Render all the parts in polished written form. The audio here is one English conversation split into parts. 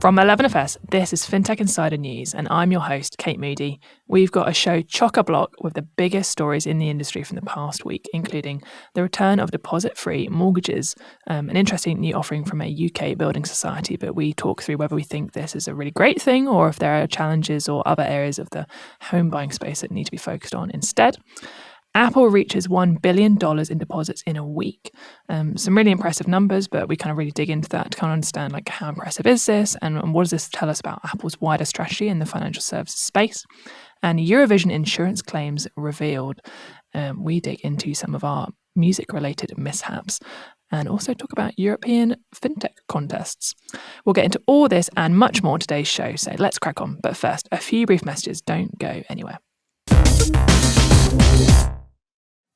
From 11FS, this is Fintech Insider News, and I'm your host, Kate Moody. We've got a show chock-a-block with the biggest stories in the industry from the past week, including the return of deposit-free mortgages, an interesting new offering from a UK building society, but we talk through whether we think this is a really great thing or if there are challenges or other areas of the home buying space that need to be focused on instead. Apple reaches $1 billion in deposits in a week. Some really impressive numbers, but we kind of really dig into that to kind of understand like how impressive is this and what does this tell us about Apple's wider strategy in the financial services space. And Eurovision insurance claims revealed. We dig into some of our music-related mishaps and also talk about European fintech contests. We'll get into all this and much more today's show, so let's crack on. But first, a few brief messages. Don't go anywhere.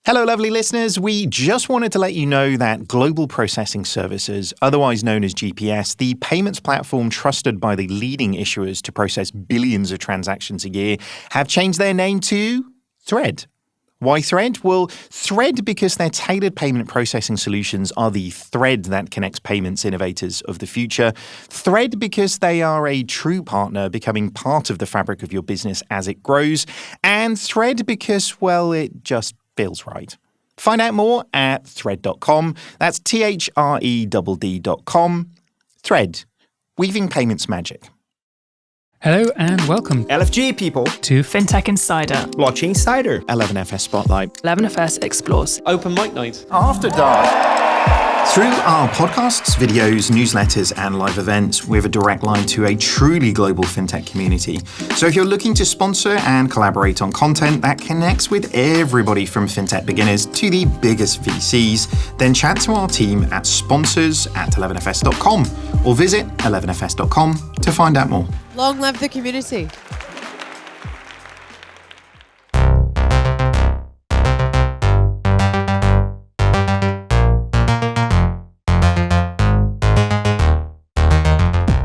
Hello, lovely listeners. We just wanted to let you know that Global Processing Services, otherwise known as GPS, the payments platform trusted by the leading issuers to process billions of transactions a year, have changed their name to Thread. Why Thread? Well, Thread because their tailored payment processing solutions are the thread that connects payments innovators of the future. Thread because they are a true partner, becoming part of the fabric of your business as it grows. And Thread because, well, it just feels right. Find out more at thread.com. That's THREDD.com. Thread, weaving payments magic. Hello and welcome, LFG people, to Fintech Insider, Blockchain Insider, 11FS Spotlight, 11FS Explores, Open Mic Night, After Dark. Through our podcasts, videos, newsletters, and live events, we have a direct line to a truly global fintech community. So if you're looking to sponsor and collaborate on content that connects with everybody from fintech beginners to the biggest VCs, then chat to our team at sponsors@11fs.com or visit 11fs.com to find out more. Long live the community.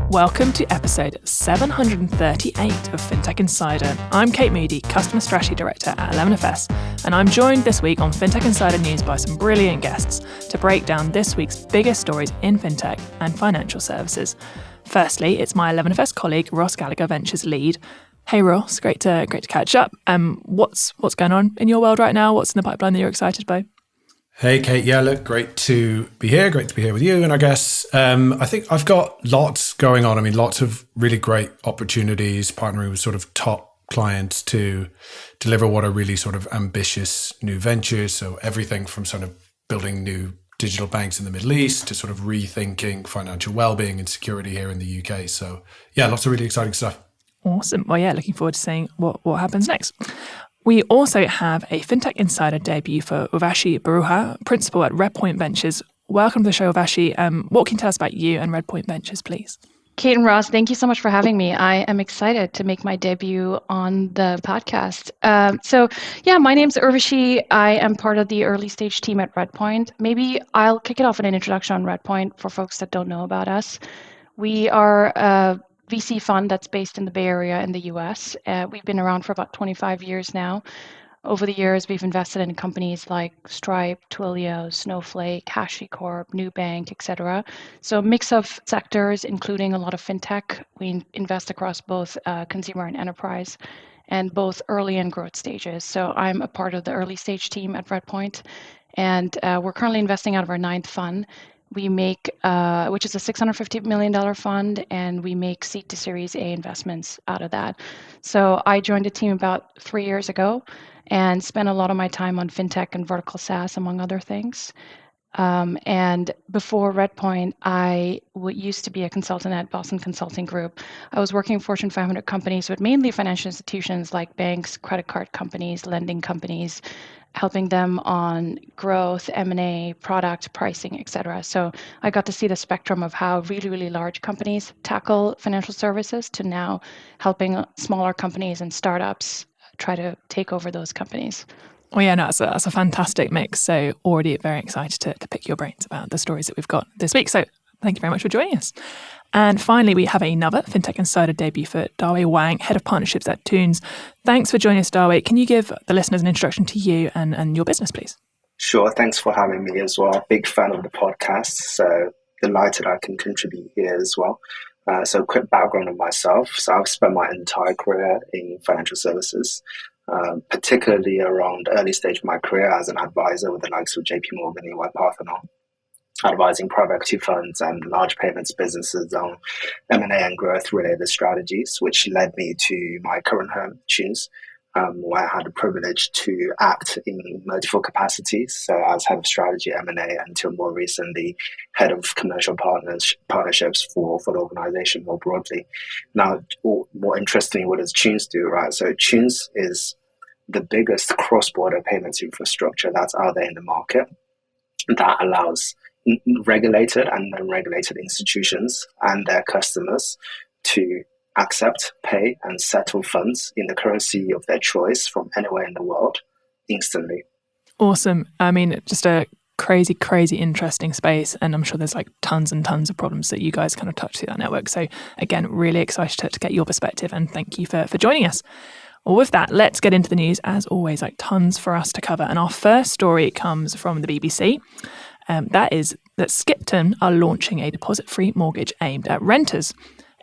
Welcome to episode 738 of Fintech Insider. I'm Kate Moody, Customer Strategy Director at 11FS, and I'm joined this week on Fintech Insider News by some brilliant guests to break down this week's biggest stories in fintech and financial services. Firstly, it's my 11FS colleague, Ross Gallagher, Ventures lead. Hey Ross, great to catch up. What's going on in your world right now? What's in the pipeline that you're excited by? Hey Kate, yeah, look, great to be here with you and our guests. I think I've got lots going on. I mean, lots of really great opportunities, partnering with sort of top clients to deliver what are really sort of ambitious new ventures. So everything from sort of building new digital banks in the Middle East to sort of rethinking financial well-being and security here in the UK. So yeah, lots of really exciting stuff. Awesome. Well, yeah, looking forward to seeing what happens next. We also have a Fintech Insider debut for Urvashi Barooah, principal at Redpoint Ventures. Welcome to the show, Urvashi. What can you tell us about you and Redpoint Ventures, please? Kate and Ross, thank you so much for having me. I am excited to make my debut on the podcast. My name's Urvashi. I am part of the early stage team at Redpoint. Maybe I'll kick it off with an introduction on Redpoint for folks that don't know about us. We are a VC fund that's based in the Bay Area in the US. We've been around for about 25 years now. Over the years, we've invested in companies like Stripe, Twilio, Snowflake, HashiCorp, Nubank, etc. So a mix of sectors, including a lot of fintech. We invest across both consumer and enterprise, and both early and growth stages. So I'm a part of the early stage team at Redpoint, and we're currently investing out of our 9th fund. We make, which is a $650 million fund, and we make seed to Series A investments out of that. So I joined the team about 3 years ago and spent a lot of my time on fintech and vertical SaaS, among other things. And before Redpoint, I used to be a consultant at Boston Consulting Group. I was working for Fortune 500 companies, but mainly financial institutions like banks, credit card companies, lending companies, helping them on growth, M&A, product, pricing, et cetera. So I got to see the spectrum of how really, really large companies tackle financial services to now helping smaller companies and startups try to take over those companies. Well, yeah, no, that's a fantastic mix. So already very excited to pick your brains about the stories that we've got this week. So thank you very much for joining us. And finally, we have another Fintech Insider debut for Dawei Wang, Head of Partnerships at Thunes. Thanks for joining us, Dawei. Can you give the listeners an introduction to you and your business, please? Sure. Thanks for having me as well. Big fan of the podcast, so delighted I can contribute here as well. So quick background on myself. So I've spent my entire career in financial services, particularly around early stage of my career as an advisor with the likes of JP Morgan, EY Parthenon, advising private equity funds and large payments businesses on M&A and growth-related strategies, which led me to my current home, Thunes, where I had the privilege to act in multiple capacities. So as head of strategy, M&A, until more recently, head of commercial partnerships for the organization more broadly. Now, more interestingly, what does Thunes do, right? So Thunes is the biggest cross-border payments infrastructure that's out there in the market that allows regulated and non-regulated institutions and their customers to accept, pay, and settle funds in the currency of their choice from anywhere in the world instantly. Awesome. I mean, just a crazy interesting space, and I'm sure there's like tons and tons of problems that you guys kind of touch through that network. So again, really excited to get your perspective, and thank you for joining us. Well, with that, let's get into the news. As always, like tons for us to cover. And our first story comes from the BBC. That is that Skipton are launching a deposit-free mortgage aimed at renters.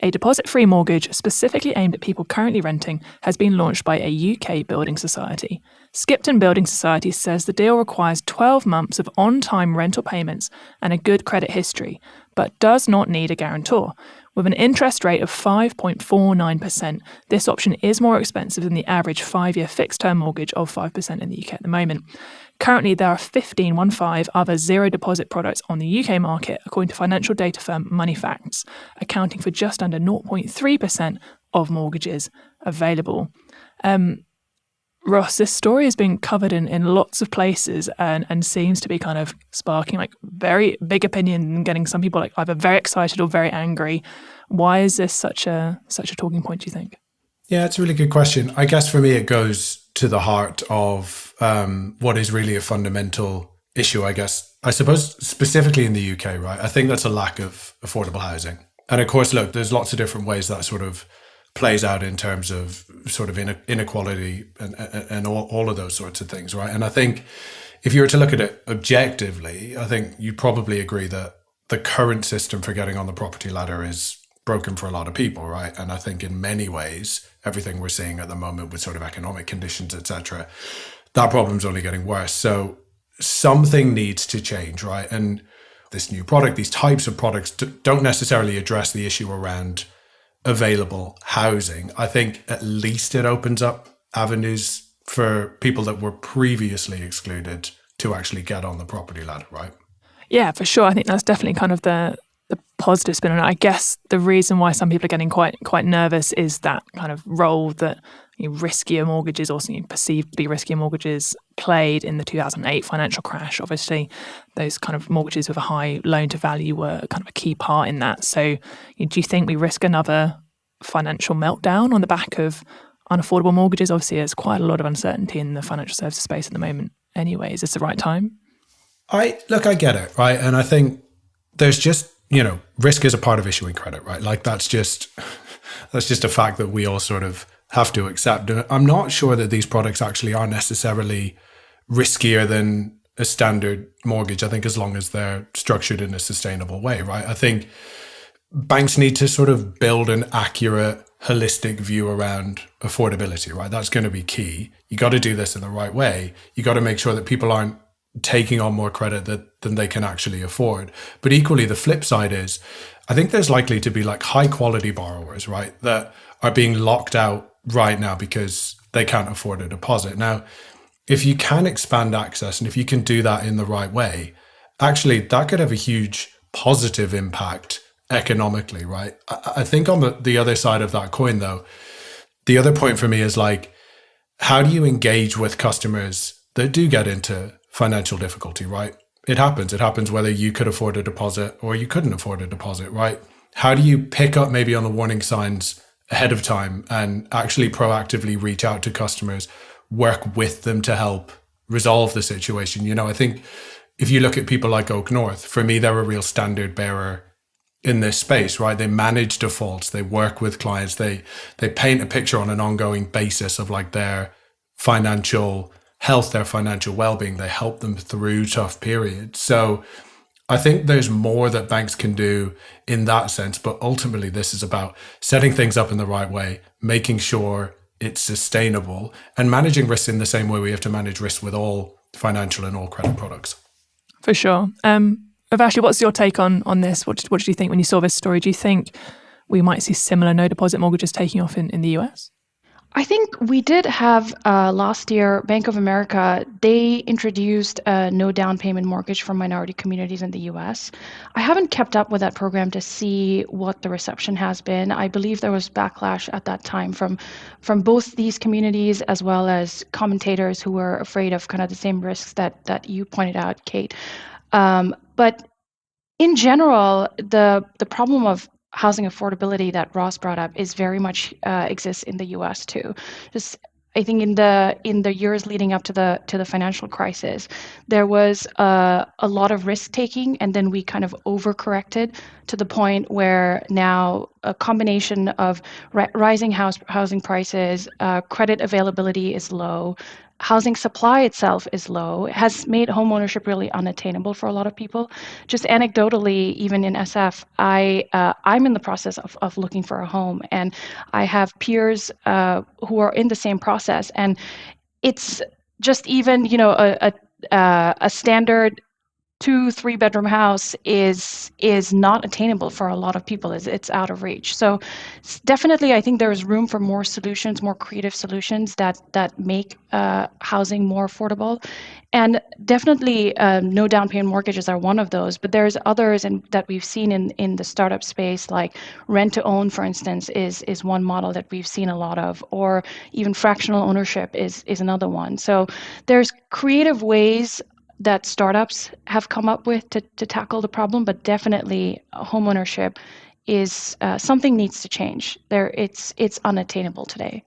A deposit-free mortgage specifically aimed at people currently renting has been launched by a UK building society. Skipton Building Society says the deal requires 12 months of on-time rental payments and a good credit history, but does not need a guarantor. With an interest rate of 5.49%, this option is more expensive than the average 5-year fixed-term mortgage of 5% in the UK at the moment. Currently, there are 15 other zero-deposit products on the UK market, according to financial data firm Moneyfacts, accounting for just under 0.3% of mortgages available. Ross, this story has been covered in lots of places and seems to be kind of sparking like very big opinion and getting some people like either very excited or very angry. Why is this such a talking point, do you think? Yeah, it's a really good question. I guess for me, it goes to the heart of what is really a fundamental issue, I guess. I suppose specifically in the UK, right? I think that's a lack of affordable housing. And of course, look, there's lots of different ways that sort of plays out in terms of sort of inequality and all of those sorts of things, right? And I think if you were to look at it objectively, I think you'd probably agree that the current system for getting on the property ladder is broken for a lot of people, right? And I think in many ways, everything we're seeing at the moment with sort of economic conditions, etc., that problem's only getting worse. So something needs to change, right? And this new product, these types of products don't necessarily address the issue around available housing. I think at least it opens up avenues for people that were previously excluded to actually get on the property ladder, right? Yeah, for sure. I think that's definitely kind of the positive spin on it. I guess the reason why some people are getting quite nervous is that kind of role that riskier mortgages, or perceived to be riskier mortgages, played in the 2008 financial crash. Obviously, those kind of mortgages with a high loan to value were kind of a key part in that. So do you think we risk another financial meltdown on the back of unaffordable mortgages? Obviously, there's quite a lot of uncertainty in the financial services space at the moment. Anyway, is this the right time? I get it, right? And I think there's just, risk is a part of issuing credit, right? Like that's just a fact that we all sort of have to accept. And I'm not sure that these products actually are necessarily riskier than a standard mortgage. I think as long as they're structured in a sustainable way, right? I think banks need to sort of build an accurate, holistic view around affordability, right? That's going to be key. You got to do this in the right way. You got to make sure that people aren't taking on more credit than they can actually afford. But equally, the flip side is, I think there's likely to be like high quality borrowers, right, that are being locked out right now because they can't afford a deposit. Now, if you can expand access and if you can do that in the right way, actually that could have a huge positive impact economically, right? I think on the other side of that coin, though, the other point for me is like, how do you engage with customers that do get into financial difficulty, right? It happens. It happens whether you could afford a deposit or you couldn't afford a deposit, right? How do you pick up maybe on the warning signs ahead of time and actually proactively reach out to customers, work with them to help resolve the situation? I think if you look at people like Oak North, for me, they're a real standard bearer in this space, right? They manage defaults, they work with clients, they paint a picture on an ongoing basis of like their financial health, their financial well-being. They help them through tough periods. So I think there's more that banks can do in that sense, but ultimately this is about setting things up in the right way, making sure it's sustainable, and managing risks in the same way we have to manage risk with all financial and all credit products. For sure. Urvashi, what's your take on this? What did you think when you saw this story? Do you think we might see similar no deposit mortgages taking off in the US? I think we did have last year, Bank of America, they introduced a no down payment mortgage for minority communities in the US. I haven't kept up with that program to see what the reception has been. I believe there was backlash at that time from both these communities as well as commentators who were afraid of kind of the same risks that you pointed out, Kate. But in general, the problem of housing affordability that Ross brought up is very much exists in the U.S. too. Just I think in the years leading up to the financial crisis, there was a lot of risk taking, and then we kind of overcorrected to the point where now a combination of rising housing prices, credit availability is low. Housing supply itself is low. It has made homeownership really unattainable for a lot of people. Just anecdotally, even in SF, I'm in the process of looking for a home, and I have peers who are in the same process. And it's just even a standard 2-3 bedroom house is not attainable for a lot of people. It's out of reach. So definitely, I think there is room for more solutions, more creative solutions that make housing more affordable. And definitely, no down payment mortgages are one of those. But there's others that we've seen in the startup space, like rent to own, for instance, is one model that we've seen a lot of, or even fractional ownership is another one. So there's creative ways that startups have come up with to tackle the problem, but definitely homeownership is something needs to change. It's unattainable today.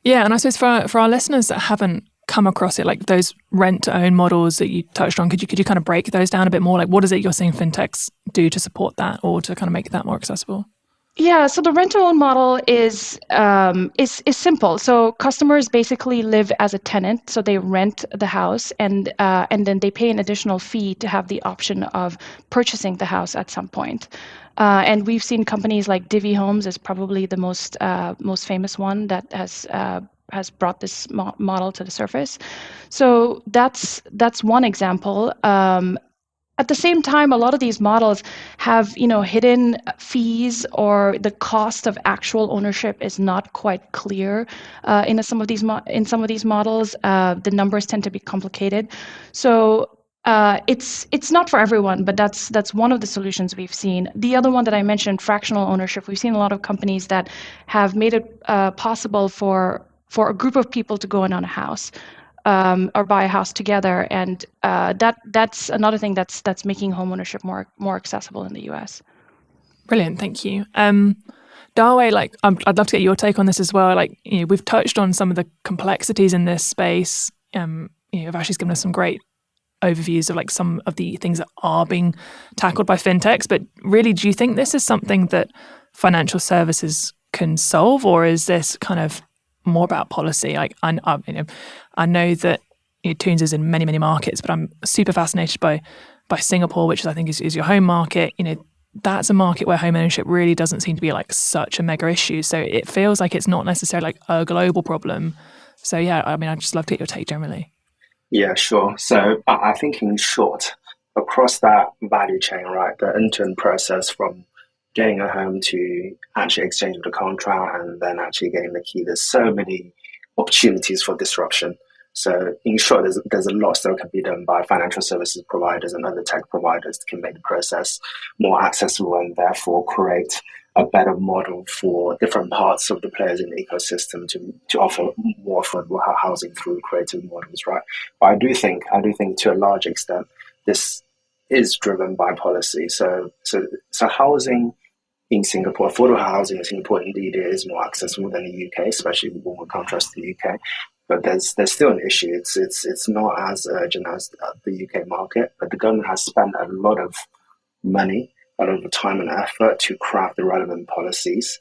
Yeah, and I suppose for our listeners that haven't come across it, like those rent to own models that you touched on, could you kind of break those down a bit more? Like, what is it you're seeing fintechs do to support that or to kind of make that more accessible? Yeah, so the rent-to-own model is simple. So customers basically live as a tenant, so they rent the house, and then they pay an additional fee to have the option of purchasing the house at some point. And we've seen companies like Divvy Homes is probably the most famous one that has brought this model to the surface. So that's one example. At the same time, a lot of these models have, hidden fees, or the cost of actual ownership is not quite clear in some of these models. The numbers tend to be complicated, so it's not for everyone. But that's one of the solutions we've seen. The other one that I mentioned, fractional ownership, we've seen a lot of companies that have made it possible for a group of people to go in on a house. Or buy a house together, and that's another thing that's making homeownership more accessible in the U.S. Brilliant, thank you. Dawei, I'd love to get your take on this as well. We've touched on some of the complexities in this space. Urvashi's given us some great overviews of some of the things that are being tackled by fintechs. But really, do you think this is something that financial services can solve, or is this kind of more about policy? I know that Thunes is in many markets, but I'm super fascinated by Singapore, which I think is your home market. That's a market where home ownership really doesn't seem to be such a mega issue. So it feels like it's not necessarily a global problem. So yeah, I'd just love to get your take generally. Yeah, sure. So I think in short, across that value chain, right, the end-to-end process from getting a home to actually exchanging the contract and then actually getting the key, there's so many opportunities for disruption. So in short, there's a lot that can be done by financial services providers and other tech providers that can make the process more accessible and therefore create a better model for different parts of the players in the ecosystem to offer more affordable housing through creative models, right? But I do think to a large extent this is driven by policy. So housing in Singapore, affordable housing in Singapore indeed is more accessible than the UK, especially when we contrast to the UK. But there's still an issue. It's not as urgent as the UK market, but the government has spent a lot of money, a lot of time and effort to craft the relevant policies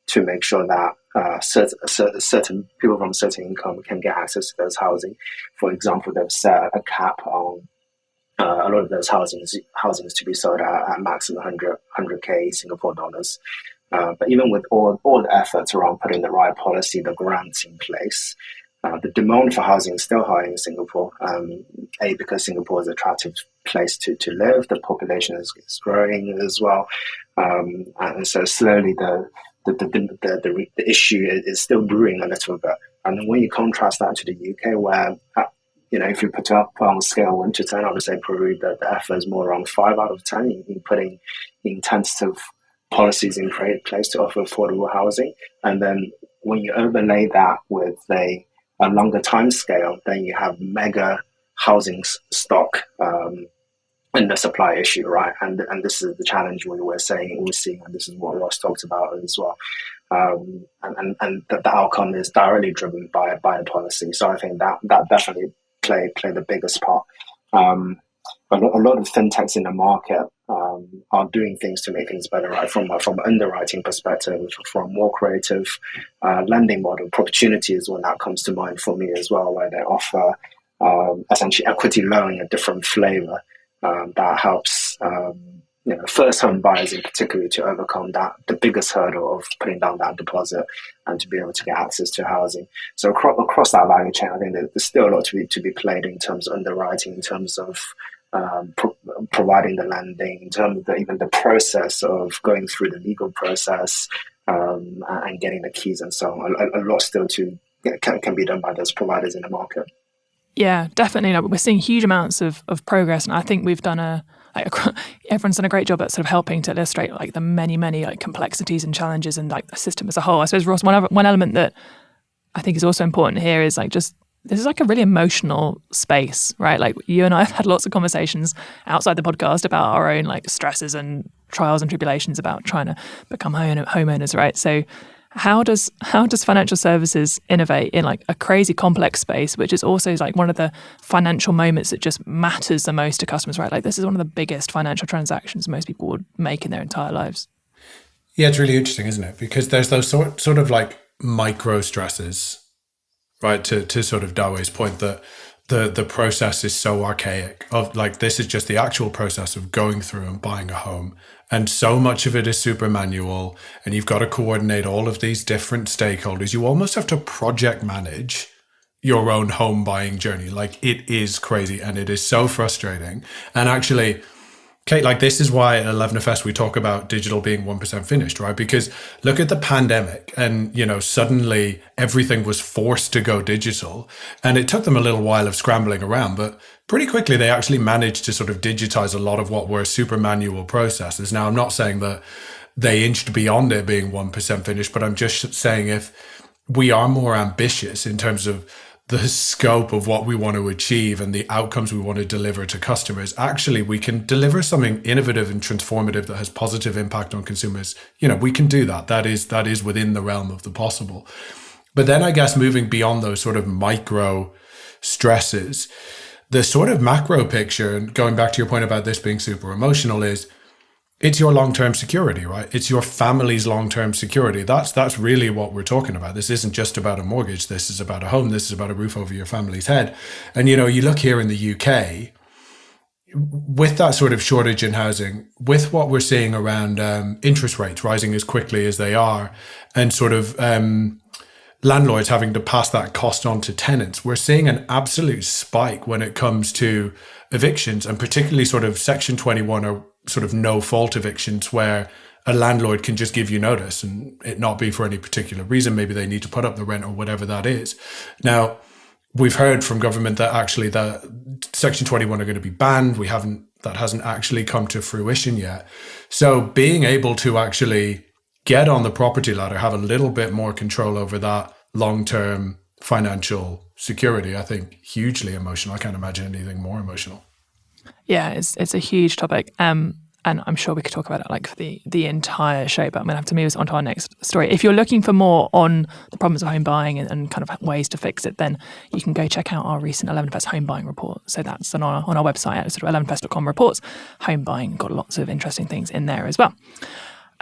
to make sure that certain people from certain income can get access to those housing. For example, they've set a cap on A lot of those housings to be sold at maximum 100K Singapore dollars. But even with all the efforts around putting the right policy, the grants in place, the demand for housing is still high in Singapore. Because Singapore is an attractive place to live, the population is growing as well, and so slowly the issue is still brewing a little bit. And then when you contrast that to the UK, where if you put up on a scale 1 to 10, I would say probably the effort is more around 5 out of 10 in putting intensive policies in place to offer affordable housing. And then when you overlay that with a longer time scale, then you have mega housing stock and the supply issue, right? And this is the challenge we're seeing, and this is what Ross talked about as well. And the outcome is directly driven by a policy. So I think that definitely play the biggest part. A lot of fintechs in the market are doing things to make things better, right? From an underwriting perspective, from more creative lending model. Opportunity is one that comes to mind for me as well, where they offer essentially equity loan in a different flavor that helps first home buyers in particular to overcome the biggest hurdle of putting down that deposit and to be able to get access to housing. So across that value chain, I think there's still a lot to be played in terms of underwriting, in terms of providing the lending, in terms of even the process of going through the legal process and getting the keys and so on. A lot still can be done by those providers in the market. Yeah, definitely. We're seeing huge amounts of progress, and I think we've done everyone's done a great job at sort of helping to illustrate the many complexities and challenges and the system as a whole. I suppose, Ross, one element that I think is also important here is this is a really emotional space, right? You and I have had lots of conversations outside the podcast about our own stresses and trials and tribulations about trying to become homeowners, right? So how does financial services innovate in a crazy complex space, which is also one of the financial moments that just matters the most to customers, right? This is one of the biggest financial transactions most people would make in their entire lives. Yeah, it's really interesting, isn't it? Because there's those sort of micro stresses, right? To sort of Dawei's point that the process is so archaic of this is just the actual process of going through and buying a home. And so much of it is super manual, and you've got to coordinate all of these different stakeholders. You almost have to project manage your own home buying journey. It is crazy, and it is so frustrating. And actually, Kate, this is why at 11FS we talk about digital being 1% finished, right? Because look at the pandemic and, suddenly everything was forced to go digital, and it took them a little while of scrambling around, but pretty quickly they actually managed to sort of digitize a lot of what were super manual processes. Now, I'm not saying that they inched beyond it being 1% finished, but I'm just saying if we are more ambitious in terms of the scope of what we want to achieve and the outcomes we want to deliver to customers, actually we can deliver something innovative and transformative that has positive impact on consumers. We can do that. That is within the realm of the possible. But then I guess moving beyond those sort of micro stresses, the sort of macro picture, and going back to your point about this being super emotional, is it's your long-term security, right? It's your family's long-term security. That's really what we're talking about. This isn't just about a mortgage. This is about a home. This is about a roof over your family's head. And, you look here in the UK, with that sort of shortage in housing, with what we're seeing around interest rates rising as quickly as they are, and sort of landlords having to pass that cost on to tenants, we're seeing an absolute spike when it comes to evictions, and particularly sort of Section 21 or sort of no-fault evictions, where a landlord can just give you notice and it not be for any particular reason. Maybe they need to put up the rent or whatever that is. Now, we've heard from government that actually the Section 21 are going to be banned. That hasn't actually come to fruition yet. So being able to actually get on the property ladder, have a little bit more control over that long-term financial security, I think hugely emotional. I can't imagine anything more emotional. Yeah, it's a huge topic. And I'm sure we could talk about it for the entire show, but I'm going to have to move us on to our next story. If you're looking for more on the problems of home buying and kind of ways to fix it, then you can go check out our recent 11FS home buying report. So that's on our website at sort of 11fs.com reports. Home buying, got lots of interesting things in there as well.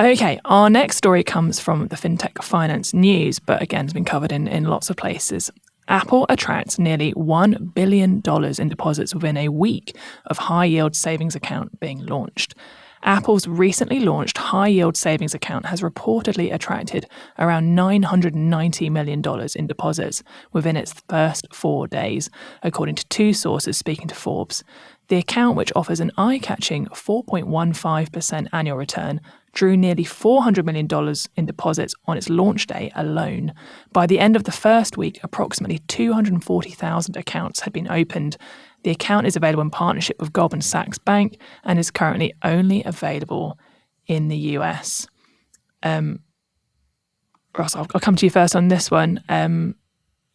Okay, our next story comes from the Fintech Finance News, but again, it's been covered in lots of places. Apple attracts nearly $1 billion in deposits within a week of high-yield savings account being launched. Apple's recently launched high-yield savings account has reportedly attracted around $990 million in deposits within its first 4 days, according to two sources speaking to Forbes. The account, which offers an eye-catching 4.15% annual return, drew nearly $400 million in deposits on its launch day alone. By the end of the first week, approximately 240,000 accounts had been opened. The account is available in partnership with Goldman Sachs Bank and is currently only available in the US. Ross, I'll come to you first on this one.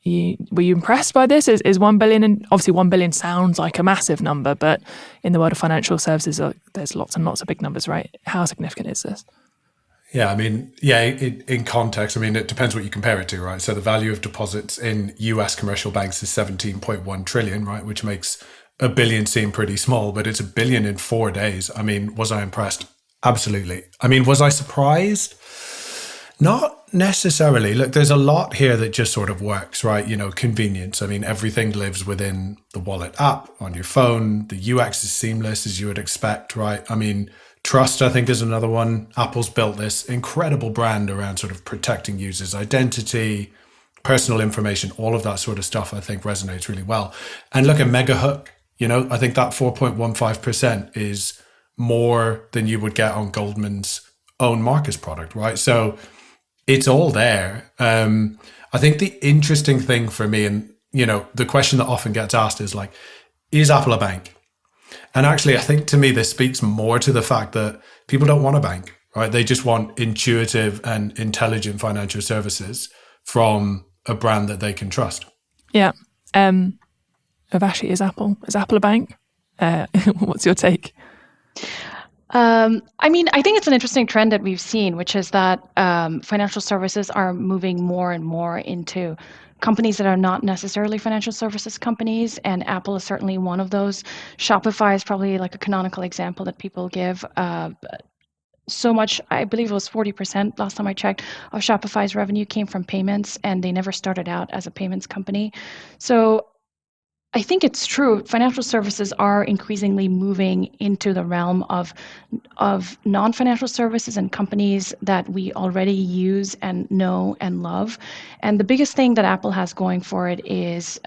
Were you impressed by this? Is 1 billion, and obviously 1 billion sounds like a massive number, but in the world of financial services, there's lots and lots of big numbers, right? How significant is this? Yeah, I mean, in context, I mean, it depends what you compare it to, right? So the value of deposits in US commercial banks is 17.1 trillion, right? Which makes a billion seem pretty small, but it's $1 billion in 4 days. I mean, was I impressed? Absolutely. I mean, was I surprised? Not necessarily. Look, there's a lot here that just sort of works, right? You know, convenience. I mean, everything lives within the wallet app on your phone. The UX is seamless, as you would expect, right? I mean, trust, I think, is another one. Apple's built this incredible brand around sort of protecting users' identity, personal information, all of that sort of stuff, I think resonates really well. And look, a mega hook, you know, I think that 4.15% is more than you would get on Goldman's own Marcus product, right? So it's all there. I think the interesting thing for me, and, you know, the question that often gets asked is like, is Apple a bank? And actually, I think to me, this speaks more to the fact that people don't want a bank, right? They just want intuitive and intelligent financial services from a brand that they can trust. Yeah. Urvashi, is Apple a bank? What's your take? I mean, I think it's an interesting trend that we've seen, which is that financial services are moving more and more into companies that are not necessarily financial services companies, and Apple is certainly one of those. Shopify is probably like a canonical example that people give. So much, I believe it was 40% last time I checked, of Shopify's revenue came from payments, and they never started out as a payments company. So I think it's true. Financial services are increasingly moving into the realm of non-financial services and companies that we already use and know and love. And the biggest thing that Apple has going for it is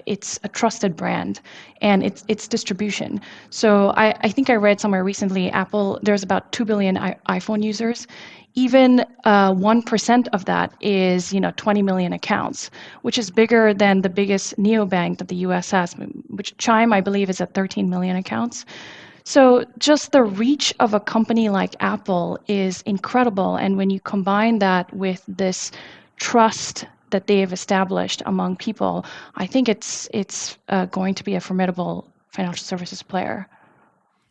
it's a trusted brand and it's distribution. So I think I read somewhere recently, Apple, there's about 2 billion iPhone users. Even 1% of that is, 20 million accounts, which is bigger than the biggest neobank that the U.S. has, which Chime, I believe, is at 13 million accounts. So just the reach of a company like Apple is incredible. And when you combine that with this trust that they have established among people, I think it's going to be a formidable financial services player.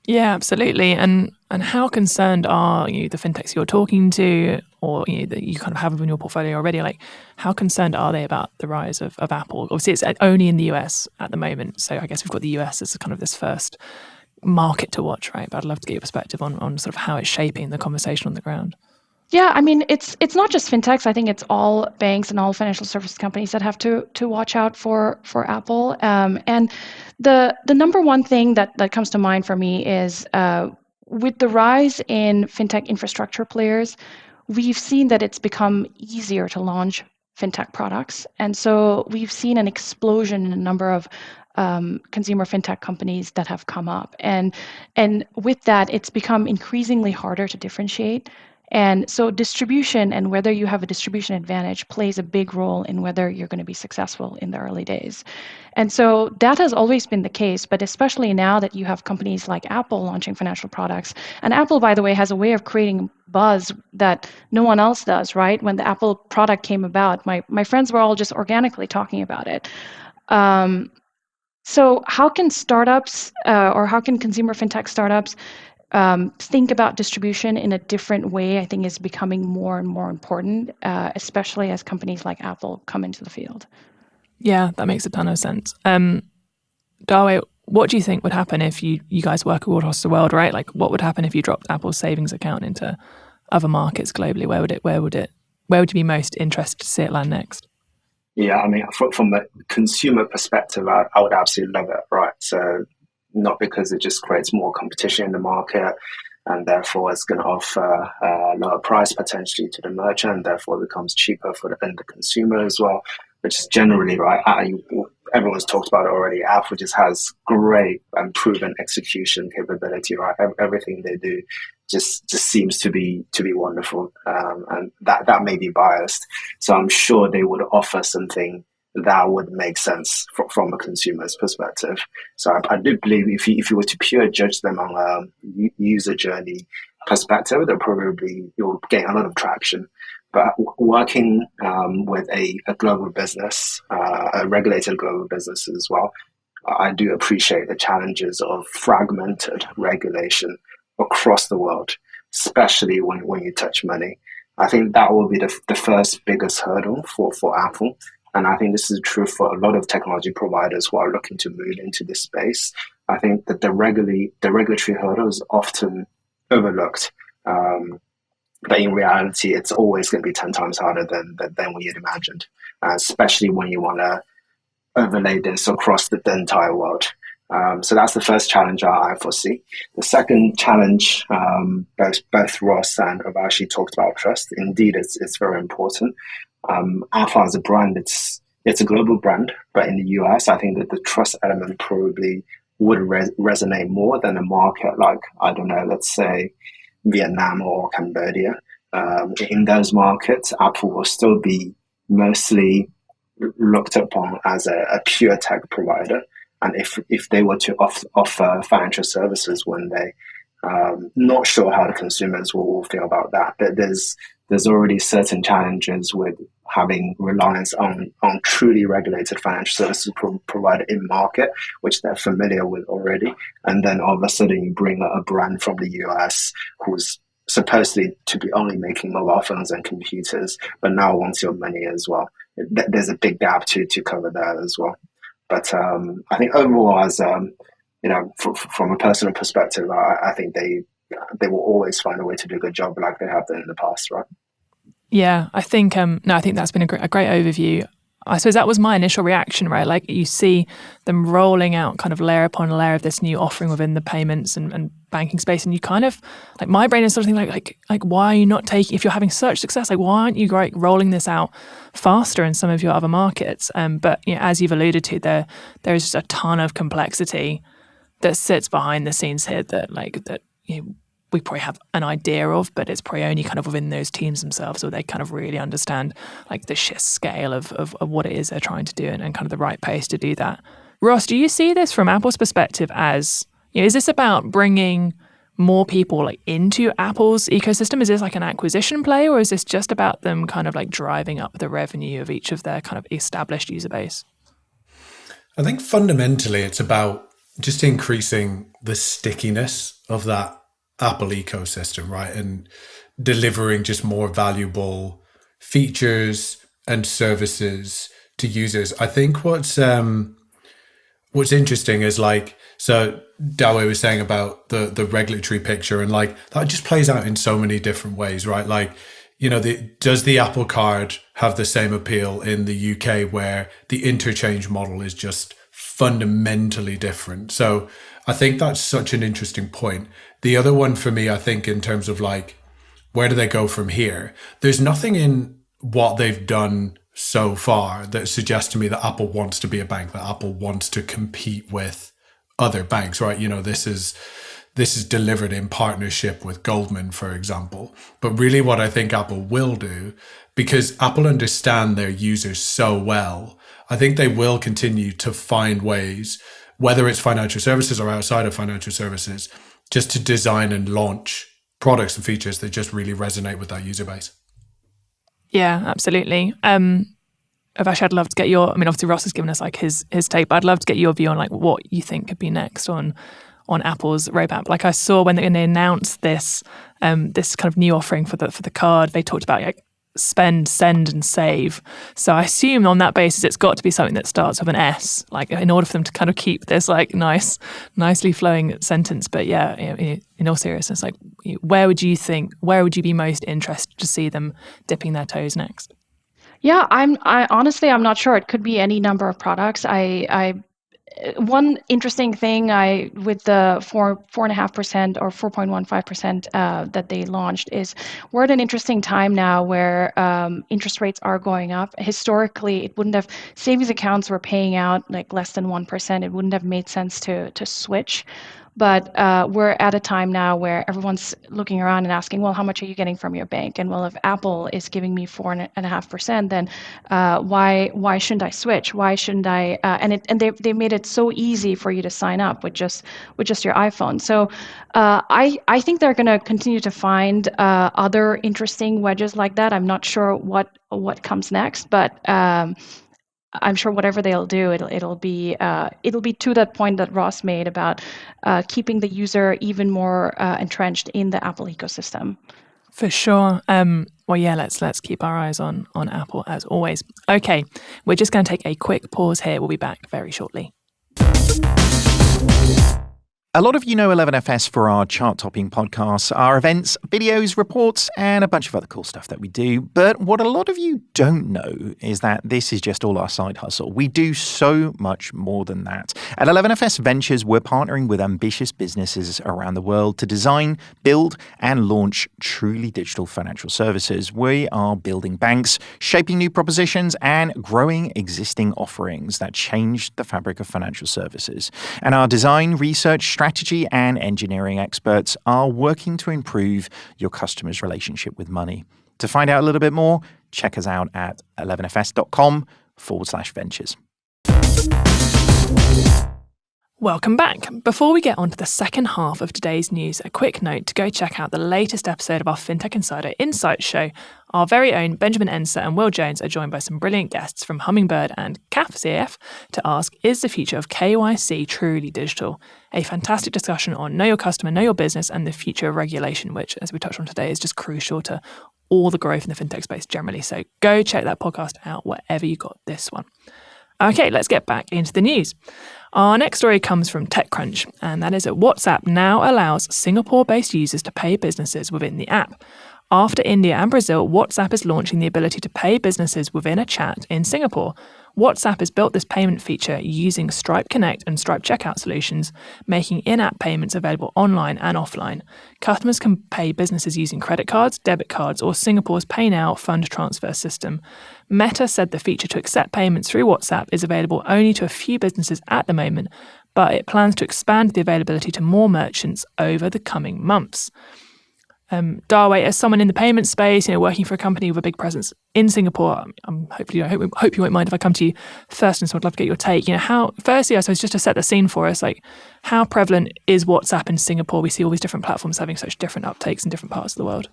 Yeah, absolutely. And how concerned are you, the fintechs you're talking to, or that you kind of have in your portfolio already? Like, how concerned are they about the rise of Apple? Obviously, it's only in the US at the moment, so I guess we've got the US as kind of this first market to watch, right? But I'd love to get your perspective on sort of how it's shaping the conversation on the ground. Yeah, I mean, it's not just fintechs. I think it's all banks and all financial services companies that have to watch out for Apple. And the number one thing that comes to mind for me is with the rise in fintech infrastructure players, we've seen that it's become easier to launch fintech products. And so we've seen an explosion in a number of consumer fintech companies that have come up. And with that, it's become increasingly harder to differentiate. And so distribution and whether you have a distribution advantage plays a big role in whether you're going to be successful in the early days. And so that has always been the case, but especially now that you have companies like Apple launching financial products. And Apple, by the way, has a way of creating buzz that no one else does, right? When the Apple product came about, my friends were all just organically talking about it. So how can startups or how can consumer fintech startups think about distribution in a different way, I think is becoming more and more important, especially as companies like Apple come into the field. Yeah, that makes a ton of sense. Dawei, what do you think would happen if you guys work all across the world, right? Like, what would happen if you dropped Apple's savings account into other markets globally? Where would you be most interested to see it land next? Yeah, I mean, from a consumer perspective, I would absolutely love it, right? So, not because it just creates more competition in the market and therefore it's going to offer a lower price potentially to the merchant, and therefore it becomes cheaper for the end consumer as well, which is generally, right? Everyone's talked about it already. Apple just has great and proven execution capability, right? Everything they do just seems to be wonderful, and that may be biased. So I'm sure they would offer something that would make sense from a consumer's perspective. So I do believe if you were to pure judge them on a user journey perspective, you'll gain a lot of traction. But working with a global business, a regulated global business as well, I do appreciate the challenges of fragmented regulation across the world, especially when you touch money. I think that will be the first biggest hurdle for Apple. And I think this is true for a lot of technology providers who are looking to move into this space. I think that the regulatory hurdle is often overlooked. But in reality, it's always going to be 10 times harder than what you'd imagined, especially when you want to overlay this across the entire world. So that's the first challenge I foresee. The second challenge, both Ross and Urvashi talked about trust. Indeed, it's very important. Apple as a brand, it's a global brand, but in the US, I think that the trust element probably would resonate more than a market like, I don't know, let's say Vietnam or Cambodia. In those markets, Apple will still be mostly looked upon as a pure tech provider. And if they were to offer financial services one day, not sure how the consumers will feel about that. But there's already certain challenges with having reliance on truly regulated financial services provider in market, which they're familiar with already. And then all of a sudden you bring a brand from the US who's supposedly to be only making mobile phones and computers, but now wants your money as well. There's a big gap to cover there as well. But I think overall, as from a personal perspective, I think they will always find a way to do a good job like they have done in the past, right? Yeah, I think I think that's been a great overview. I suppose that was my initial reaction, right? Like you see them rolling out kind of layer upon layer of this new offering within the payments and banking space, and you kind of like my brain is sort of thinking like why are you not taking, if you're having such success, like why aren't you rolling this out faster in some of your other markets? But as you've alluded to, there is just a ton of complexity that sits behind the scenes here that we probably have an idea of, but it's probably only kind of within those teams themselves, or they kind of really understand like the sheer scale of what it is they're trying to do and kind of the right pace to do that. Ross, do you see this from Apple's perspective as, is this about bringing more people like into Apple's ecosystem? Is this like an acquisition play, or is this just about them kind of like driving up the revenue of each of their kind of established user base? I think fundamentally it's about just increasing the stickiness of that Apple ecosystem, right? And delivering just more valuable features and services to users. I think what's interesting is so Dawei was saying about the regulatory picture, and like that just plays out in so many different ways, right? Like, does the Apple Card have the same appeal in the UK where the interchange model is just fundamentally different? So I think that's such an interesting point. The other one for me, I think, in terms of like, where do they go from here? There's nothing in what they've done so far that suggests to me that Apple wants to be a bank, that Apple wants to compete with other banks, right? This is delivered in partnership with Goldman, for example. But really what I think Apple will do, because Apple understand their users so well, I think they will continue to find ways, whether it's financial services or outside of financial services, just to design and launch products and features that just really resonate with that user base. Yeah, absolutely. Urvashi, I'd love to get obviously Ross has given us like his take, but I'd love to get your view on like what you think could be next on Apple's roadmap. Like I saw when they announced this this kind of new offering for the card, they talked about like spend, send, and save. So I assume on that basis, it's got to be something that starts with an S, like in order for them to kind of keep this like nicely flowing sentence. But yeah, in all seriousness, like where would you be most interested to see them dipping their toes next? Yeah, I honestly, I'm not sure. It could be any number of products. One interesting thing with the 4.5% or 4.15% that they launched is we're at an interesting time now where interest rates are going up. Historically, it wouldn't have savings accounts were paying out like less than 1%. It wouldn't have made sense to switch. But we're at a time now where everyone's looking around and asking, well, how much are you getting from your bank? And well, if Apple is giving me 4.5%, then why shouldn't I switch? Why shouldn't I? And they made it so easy for you to sign up with just your iPhone. So I think they're going to continue to find other interesting wedges like that. I'm not sure what comes next, but I'm sure whatever they'll do, it'll be to that point that Ross made about keeping the user even more entrenched in the Apple ecosystem. For sure. Well, yeah, let's keep our eyes on Apple as always. Okay, we're just going to take a quick pause here. We'll be back very shortly. A lot of you know 11FS for our chart-topping podcasts, our events, videos, reports, and a bunch of other cool stuff that we do. But what a lot of you don't know is that this is just all our side hustle. We do so much more than that. At 11FS Ventures, we're partnering with ambitious businesses around the world to design, build, and launch truly digital financial services. We are building banks, shaping new propositions, and growing existing offerings that change the fabric of financial services. And our design, research, strategy and engineering experts are working to improve your customer's relationship with money. To find out a little bit more, check us out at 11fs.com/ventures. Welcome back. Before we get on to the second half of today's news, a quick note to go check out the latest episode of our Fintech Insider Insight show. Our very own Benjamin Enser and Will Jones are joined by some brilliant guests from Hummingbird and CAF to ask, is the future of KYC truly digital? A fantastic discussion on know your customer, know your business, and the future of regulation, which, as we touched on today, is just crucial to all the growth in the fintech space generally. So go check that podcast out wherever you got this one. Okay, let's get back into the news. Our next story comes from TechCrunch, and that is that WhatsApp now allows Singapore-based users to pay businesses within the app. After India and Brazil, WhatsApp is launching the ability to pay businesses within a chat in Singapore. WhatsApp has built this payment feature using Stripe Connect and Stripe Checkout solutions, making in-app payments available online and offline. Customers can pay businesses using credit cards, debit cards, or Singapore's Pay Now fund transfer system. Meta said the feature to accept payments through WhatsApp is available only to a few businesses at the moment, but it plans to expand the availability to more merchants over the coming months. Dawei, as someone in the payment space, working for a company with a big presence in Singapore, hope you won't mind if I come to you first, and so I'd love to get your take. Firstly, I suppose just to set the scene for us, like how prevalent is WhatsApp in Singapore? We see all these different platforms having such different uptakes in different parts of the world.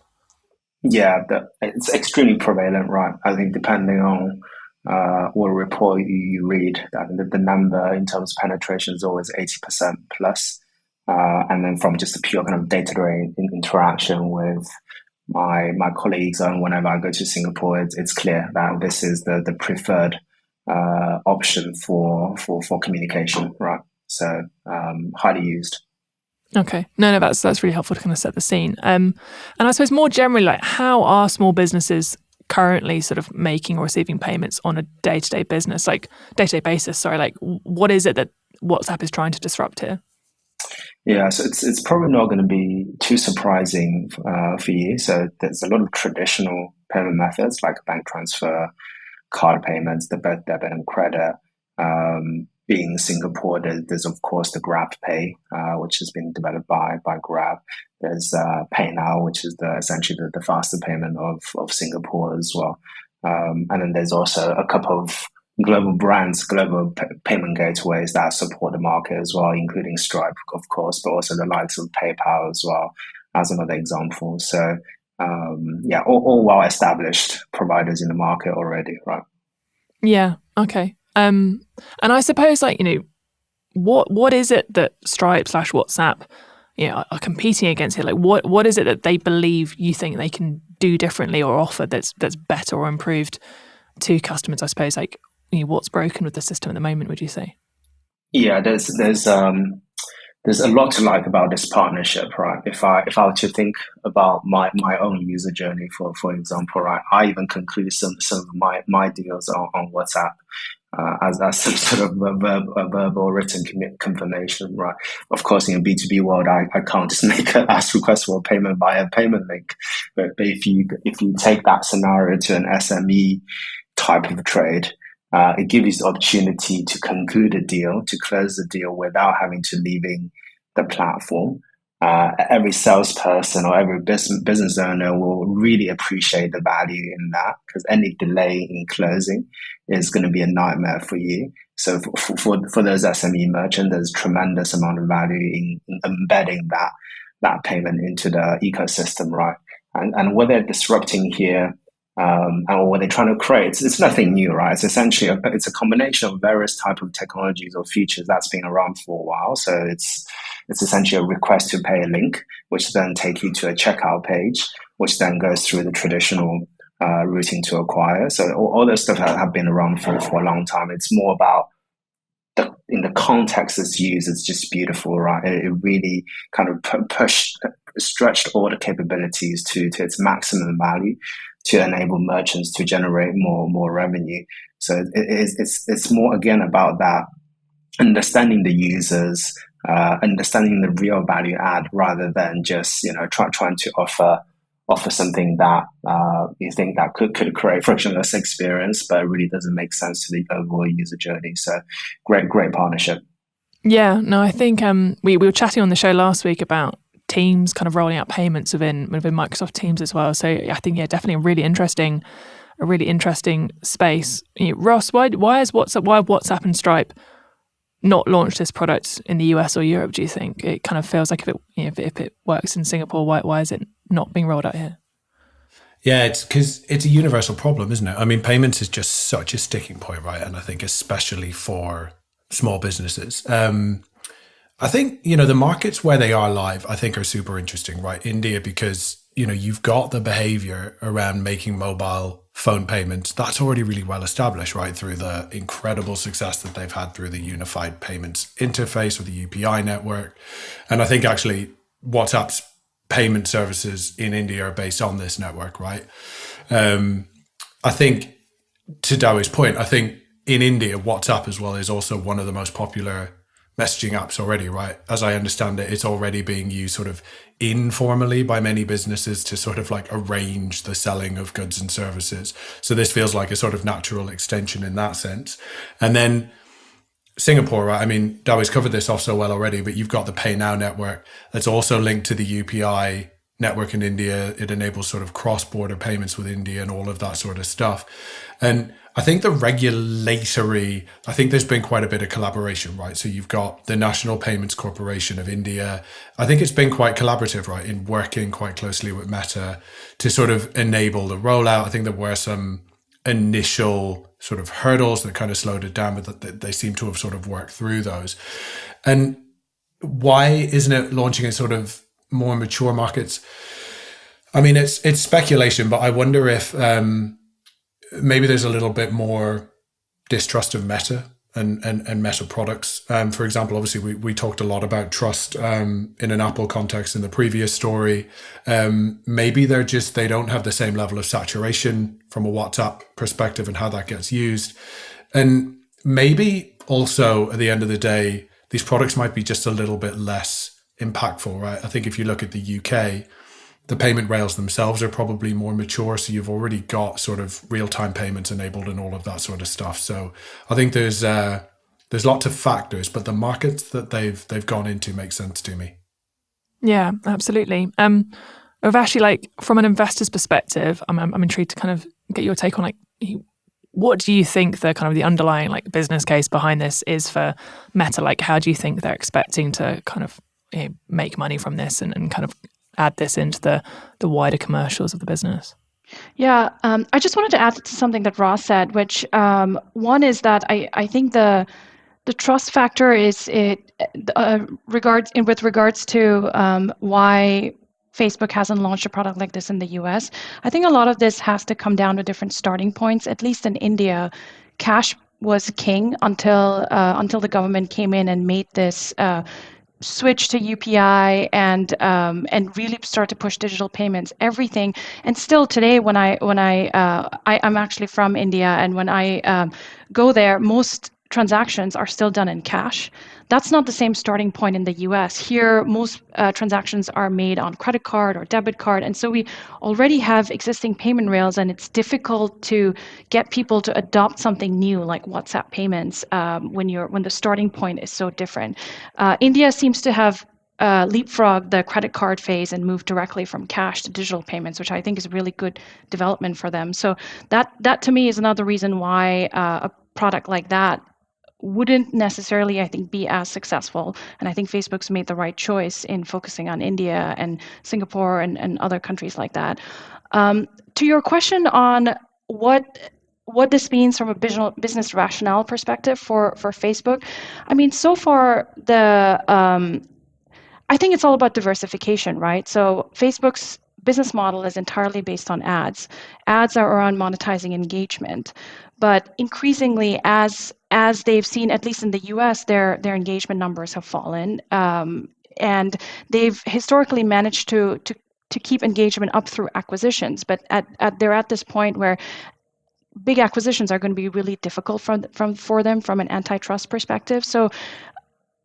Yeah, it's extremely prevalent, right? I think depending on what report you read, the number in terms of penetration is always 80% plus. And then from just a pure kind of day-to-day interaction with my colleagues, and whenever I go to Singapore, it's clear that this is the preferred option for communication, right? So highly used. Okay, no, that's really helpful to kind of set the scene. And I suppose more generally, like how are small businesses currently sort of making or receiving payments on a day-to-day basis? Like what is it that WhatsApp is trying to disrupt here? Yeah, so it's probably not going to be too surprising for you. So there's a lot of traditional payment methods like bank transfer, card payments, debit and credit. Being Singapore, there's of course the Grab Pay, which has been developed by Grab. There's Pay Now, which is essentially the faster payment of Singapore as well. And then there's also a couple of global brands, global payment gateways that support the market as well, including Stripe, of course, but also the likes of PayPal as well, as another example. So, all well-established providers in the market already, right? Yeah. Okay. And I suppose, what is it that Stripe/WhatsApp, are competing against here? Like, what is it that they believe you think they can do differently or offer that's better or improved to customers? I suppose, what's broken with the system at the moment, would you say? Yeah, there's there's a lot to like about this partnership, right? If I were to think about my own user journey, for example, right, I even conclude some of my deals on WhatsApp. As some sort of a verbal written confirmation, right? Of course, in a B2B world, I can't just make a ask request for a payment via a payment link. But if you take that scenario to an SME type of trade, it gives you the opportunity to conclude a deal, to close the deal without having to leaving the platform. Every salesperson or every business owner will really appreciate the value in that, because any delay in closing is going to be a nightmare for you. So for those SME merchants, there's tremendous amount of value in embedding that payment into the ecosystem, right? And what they're disrupting here, and what they're trying to create, it's nothing new, right? It's essentially it's a combination of various type of technologies or features that's been around for a while. So it's essentially a request to pay a link, which then take you to a checkout page, which then goes through the traditional routing to acquire. So all those stuff have been around for a long time. It's more about in the context it's used, it's just beautiful, right? It really kind of stretched all the capabilities to its maximum value to enable merchants to generate more revenue. So it's more again about that understanding the users, understanding the real value add, rather than just trying to offer something that you think that could create frictionless experience, but it really doesn't make sense to the overall user journey. So great partnership. Yeah, no, I think we were chatting on the show last week about Teams kind of rolling out payments within Microsoft Teams as well. So I think definitely a really interesting space. Ross, why WhatsApp and Stripe not launched this product in the US or Europe? Do you think it kind of feels like if it works in Singapore, why is it not being rolled out here? Yeah, it's because it's a universal problem, isn't it? I mean, payments is just such a sticking point, right? And I think especially for small businesses. I think, the markets where they are live, I think are super interesting, right? India, because, you've got the behavior around making mobile phone payments. That's already really well established, right? Through the incredible success that they've had through the unified payments interface or the UPI network. And I think actually WhatsApp's payment services in India are based on this network, right? I think to Dawei's point, I think in India, WhatsApp as well is also one of the most popular messaging apps already, right? As I understand it, it's already being used sort of informally by many businesses to sort of like arrange the selling of goods and services. So this feels like a sort of natural extension in that sense. And then Singapore, right? I mean, Dawei's covered this off so well already, but you've got the Pay Now network that's also linked to the UPI network in India. It enables sort of cross-border payments with India and all of that sort of stuff. And I think I think there's been quite a bit of collaboration, right? So you've got the National Payments Corporation of India. I think it's been quite collaborative, right, in working quite closely with Meta to sort of enable the rollout. I think there were some initial sort of hurdles that kind of slowed it down, but that they seem to have sort of worked through those. And why isn't it launching in sort of more mature markets? I mean, it's speculation, but I wonder if maybe there's a little bit more distrust of Meta and Meta products. For example, obviously we talked a lot about trust in an Apple context in the previous story. Maybe they don't have the same level of saturation from a WhatsApp perspective and how that gets used. And maybe also at the end of the day, these products might be just a little bit less impactful, right? I think if you look at the UK, the payment rails themselves are probably more mature. So you've already got sort of real-time payments enabled and all of that sort of stuff. So I think there's lots of factors, but the markets that they've gone into make sense to me. Yeah, absolutely. Urvashi, like from an investor's perspective, I'm intrigued to kind of get your take on what do you think the kind of the underlying like business case behind this is for Meta? Like, how do you think they're expecting to kind of make money from this and kind of add this into the wider commercials of the business? Yeah, I just wanted to add to something that Ross said, which one is that I think the trust factor is with regards to why Facebook hasn't launched a product like this in the US. I think a lot of this has to come down to different starting points. At least in India, cash was king until the government came in and made this switch to UPI and really start to push digital payments, everything. And still today, I'm actually from India, and when I go there, most transactions are still done in cash. That's not the same starting point in the US. Here, most transactions are made on credit card or debit card, and so we already have existing payment rails, and it's difficult to get people to adopt something new like WhatsApp payments when the starting point is so different. India seems to have leapfrogged the credit card phase and moved directly from cash to digital payments, which I think is a really good development for them. So that to me is another reason why a product like that wouldn't necessarily, I think, be as successful. And I think Facebook's made the right choice in focusing on India and Singapore and other countries like that. To your question on what this means from a business rationale perspective for Facebook, I mean, so far I think it's all about diversification, right? So Facebook's business model is entirely based on ads. Ads are around monetizing engagement, but increasingly, as they've seen, at least in the US, their engagement numbers have fallen, and they've historically managed to keep engagement up through acquisitions. But they're at this point where big acquisitions are going to be really difficult for them from an antitrust perspective. So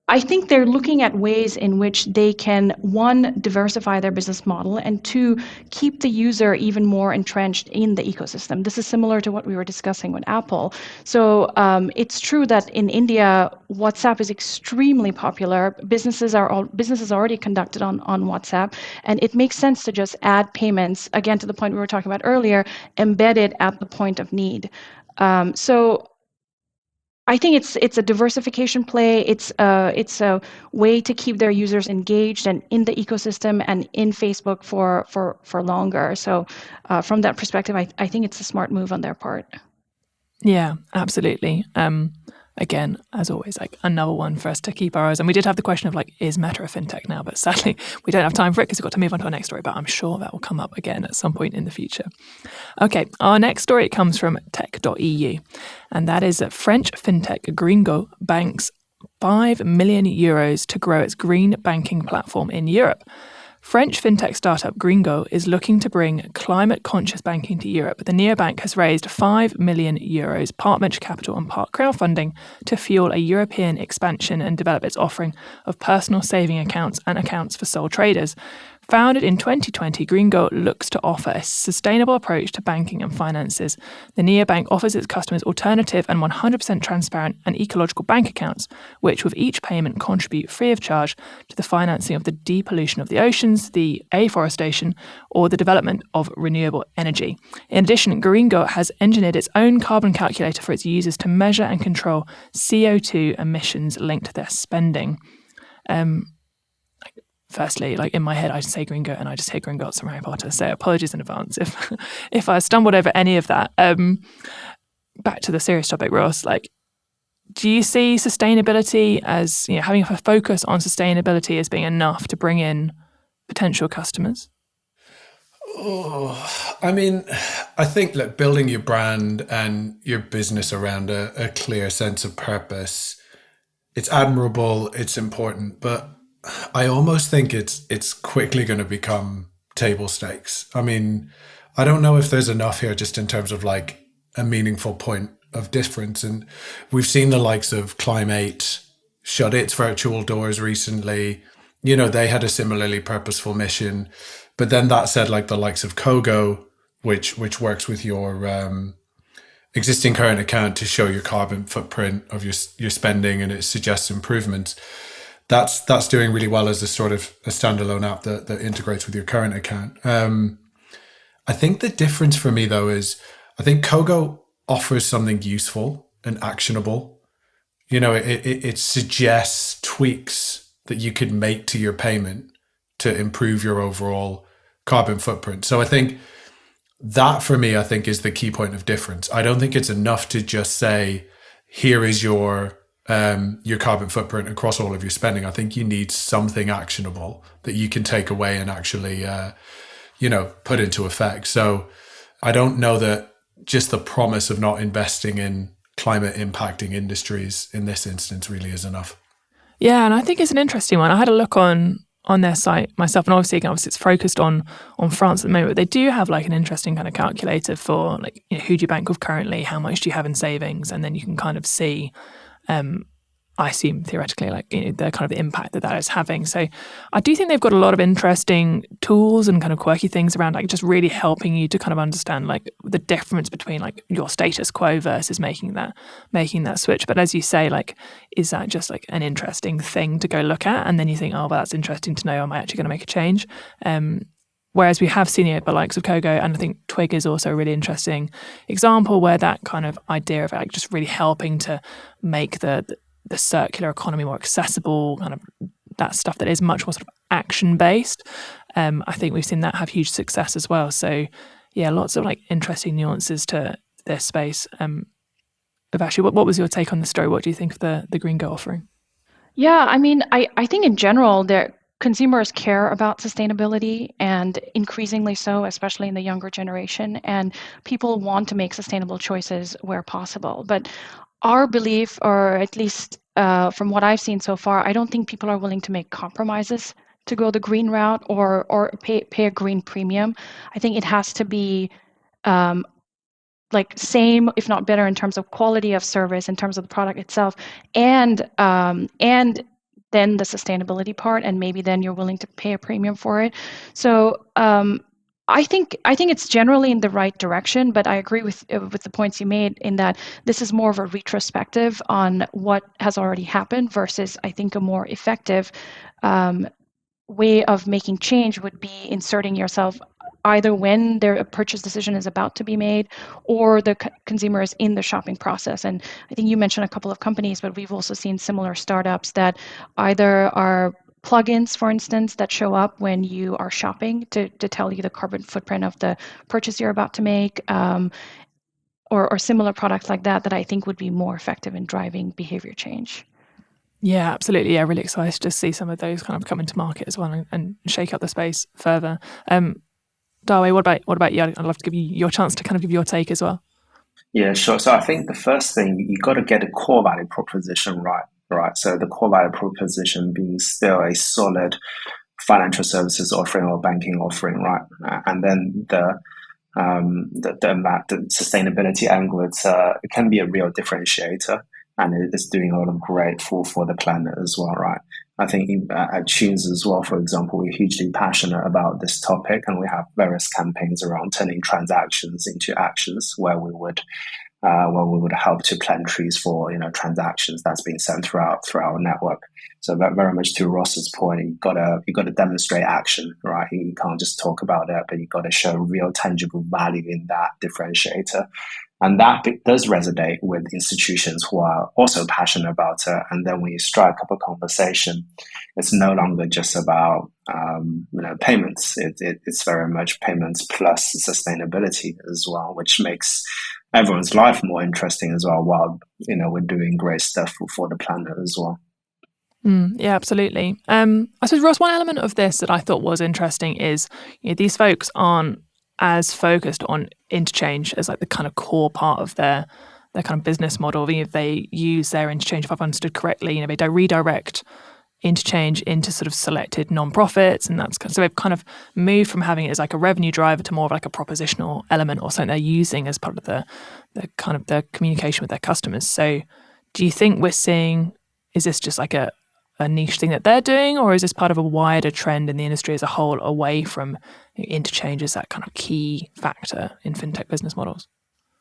I think they're looking at ways in which they can, one, diversify their business model, and two, keep the user even more entrenched in the ecosystem. This is similar to what we were discussing with Apple. So it's true that in India, WhatsApp is extremely popular. Businesses already conducted on WhatsApp, and it makes sense to just add payments, again, to the point we were talking about earlier, embedded at the point of need. So I think it's a diversification play. It's a way to keep their users engaged and in the ecosystem and in Facebook for longer. So from that perspective, I think it's a smart move on their part. Yeah, absolutely. Again, as always, like another one for us to keep our eyes on. We did have the question of like, is Meta a fintech now? But sadly, we don't have time for it because we've got to move on to our next story. But I'm sure that will come up again at some point in the future. Okay, our next story comes from tech.eu. And that is that French fintech Gringo banks 5 million euros to grow its green banking platform in Europe. French fintech startup Gringo is looking to bring climate-conscious banking to Europe. The neobank has raised 5 million euros, part venture capital and part crowdfunding, to fuel a European expansion and develop its offering of personal saving accounts and accounts for sole traders. Founded in 2020, Gringo looks to offer a sustainable approach to banking and finances. The neobank offers its customers alternative and 100% transparent and ecological bank accounts, which with each payment contribute free of charge to the financing of the depollution of the oceans, the afforestation, or the development of renewable energy. In addition, Gringo has engineered its own carbon calculator for its users to measure and control CO2 emissions linked to their spending. Firstly, like in my head, I just say Gringo and I just hear Gringotts from Harry Potter. So apologies in advance if I stumbled over any of that. Back to the serious topic, Ross. Like, do you see sustainability as, having a focus on sustainability as being enough to bring in potential customers? I mean, I think building your brand and your business around a clear sense of purpose, it's admirable, it's important, but I almost think it's quickly going to become table stakes. I mean, I don't know if there's enough here just in terms of like a meaningful point of difference. And we've seen the likes of Climate shut its virtual doors recently. They had a similarly purposeful mission. But then that said, like the likes of Kogo, which works with your existing current account to show your carbon footprint of your spending, and it suggests improvements. That's doing really well as a sort of a standalone app that integrates with your current account. I think the difference for me, though, is I think Kogo offers something useful and actionable. It suggests tweaks that you could make to your payment to improve your overall carbon footprint. So I think that, for me, I think is the key point of difference. I don't think it's enough to just say, here is your carbon footprint across all of your spending. I think you need something actionable that you can take away and actually, put into effect. So I don't know that just the promise of not investing in climate impacting industries in this instance really is enough. Yeah, and I think it's an interesting one. I had a look on their site myself, and obviously it's focused on France at the moment. But they do have like an interesting kind of calculator for like, who do you bank with currently, how much do you have in savings, and then you can kind of see, I assume theoretically, like the kind of impact that is having. So I do think they've got a lot of interesting tools and kind of quirky things around like just really helping you to kind of understand like the difference between like your status quo versus making that switch. But as you say, like, is that just like an interesting thing to go look at? And then you think, oh, well, that's interesting to know. Am I actually going to make a change? Whereas we have seen it by likes of Kogo, and I think Twig is also a really interesting example where that kind of idea of like just really helping to make the circular economy more accessible, kind of that stuff that is much more sort of action based. I think we've seen that have huge success as well. So yeah, lots of like interesting nuances to this space. Urvashi, what was your take on the story? What do you think of the Green Go offering? Yeah, I mean, I think in general, consumers care about sustainability, and increasingly so, especially in the younger generation, and people want to make sustainable choices where possible. But our belief, or at least from what I've seen so far, I don't think people are willing to make compromises to go the green route or pay a green premium. I think it has to be like same, if not better, in terms of quality of service, in terms of the product itself, and then the sustainability part, and maybe then you're willing to pay a premium for it. So I think it's generally in the right direction, but I agree with the points you made in that this is more of a retrospective on what has already happened versus, I think, a more effective way of making change would be inserting yourself either when their purchase decision is about to be made or the consumer is in the shopping process. And I think you mentioned a couple of companies, but we've also seen similar startups that either are plugins, for instance, that show up when you are shopping to tell you the carbon footprint of the purchase you're about to make, or similar products like that I think would be more effective in driving behavior change. Yeah, absolutely. Yeah, really excited to see some of those kind of come into market as well and shake up the space further. Dawei, what about you? I'd love to give you your chance to kind of give your take as well. Yeah, sure. So I think the first thing, you got to get a core value proposition right? So the core value proposition being still a solid financial services offering or banking offering, right? And then the sustainability angle, it can be a real differentiator, and it's doing a lot of great for the planet as well, right? I think at Thunes as well, for example, we're hugely passionate about this topic, and we have various campaigns around turning transactions into actions, where we would help to plant trees for transactions that's being sent throughout our network. So that very much to Ross's point, you gotta demonstrate action, right? You can't just talk about it, but you got to show real tangible value in that differentiator. And that does resonate with institutions who are also passionate about it. And then when you strike up a conversation, it's no longer just about payments. It's very much payments plus sustainability as well, which makes everyone's life more interesting as well, while we're doing great stuff for the planet as well. Yeah, absolutely. I suppose, Ross, one element of this that I thought was interesting is these folks aren't as focused on interchange as like the kind of core part of their kind of business model. If they use their interchange, if I've understood correctly, they redirect interchange into sort of selected non-profits, and so they've kind of moved from having it as like a revenue driver to more of like a propositional element or something they're using as part of the kind of the communication with their customers. So do you think is this just like a niche thing that they're doing, or is this part of a wider trend in the industry as a whole away from interchange as that kind of key factor in fintech business models?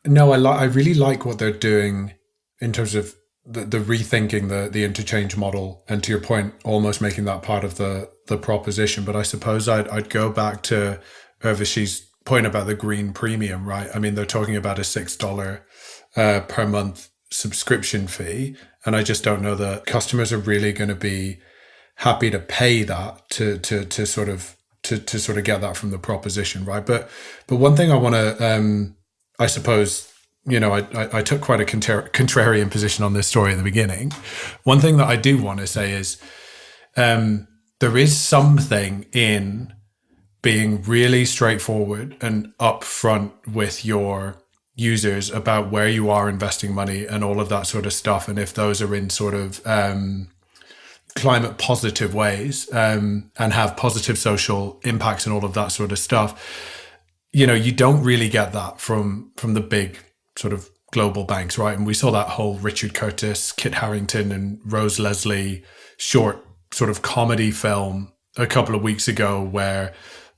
No, I really like what they're doing in terms of the rethinking the interchange model, and to your point, almost making that part of the proposition. But I suppose I'd go back to Urvashi's point about the green premium, right? I mean, they're talking about a $6 per month subscription fee, and I just don't know that customers are really going to be happy to pay that to sort of get that from the proposition, right? But one thing I want to I suppose I took quite a contrarian position on this story at the beginning. One thing that I do want to say is there is something in being really straightforward and upfront with your users about where you are investing money and all of that sort of stuff. And if those are in sort of climate positive ways and have positive social impacts and all of that sort of stuff, you don't really get that from the big sort of global banks, right? And we saw that whole Richard Curtis, Kit Harington and Rose Leslie short sort of comedy film a couple of weeks ago where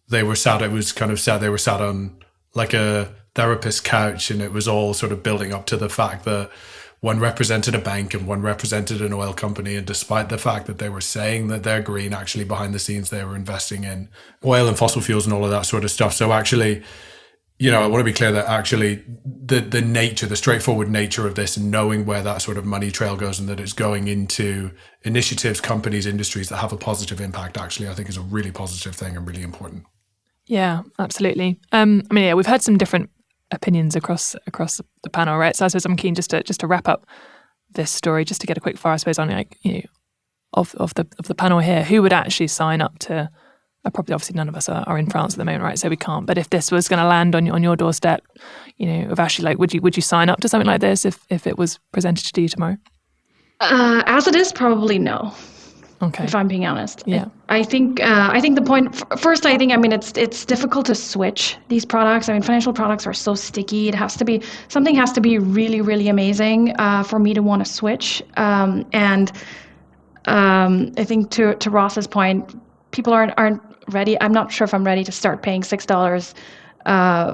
they were sat on like a therapist couch, and it was all sort of building up to the fact that one represented a bank and one represented an oil company. And despite the fact that they were saying that they're green, actually behind the scenes, they were investing in oil and fossil fuels and all of that sort of stuff. So actually, I want to be clear that actually the straightforward nature of this and knowing where that sort of money trail goes and that it's going into initiatives, companies, industries that have a positive impact, actually, I think is a really positive thing and really important. Yeah, absolutely. We've had some different opinions across the panel, right? So I suppose I'm keen just to wrap up this story, just to get a quick fire, I suppose, on of the panel here, who would actually sign up to a property? Obviously, none of us are in France at the moment, right? So we can't. But if this was going to land on your doorstep, Urvashi, would you sign up to something like this if it was presented to you tomorrow? As it is, probably no. Okay. If I'm being honest. Yeah. I think the point first, it's difficult to switch these products. Financial products are so sticky. Something has to be really, really amazing for me to want to switch. And I think to Ross's point, people aren't ready. I'm not sure if I'm ready to start paying $6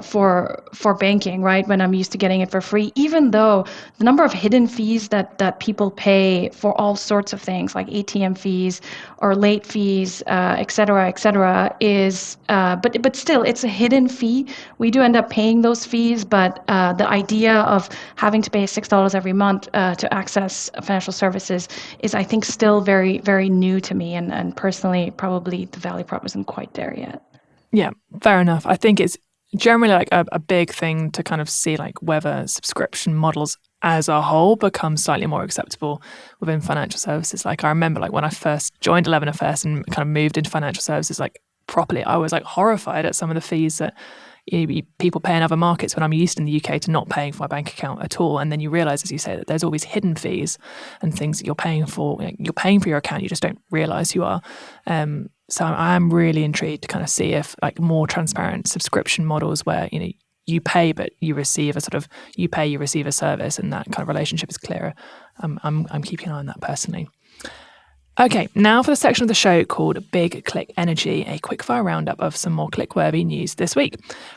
for banking, right? When I'm used to getting it for free, even though the number of hidden fees that people pay for all sorts of things like ATM fees or late fees, et cetera, is, but still, it's a hidden fee. We do end up paying those fees, but the idea of having to pay $6 every month to access financial services is, I think, still very, very new to me. And personally, probably the value prop isn't quite there yet. Yeah, fair enough. I think it's generally like a big thing to kind of see like whether subscription models as a whole become slightly more acceptable within financial services. Like I remember like when I first joined 11FS and kind of moved into financial services like properly, I was like horrified at some of the fees that people pay in other markets when I'm used in the UK to not paying for my bank account at all. And then you realise, as you say, that there's all these hidden fees and things that you're paying for. You're paying for your account, you just don't realise you are. So I am really intrigued to kind of see if like more transparent subscription models where you pay but you receive a service, and that kind of relationship is clearer. I'm keeping an eye on that personally. Okay, now for the section of the show called Big Click Energy, a quickfire roundup of some more click-worthy news this week.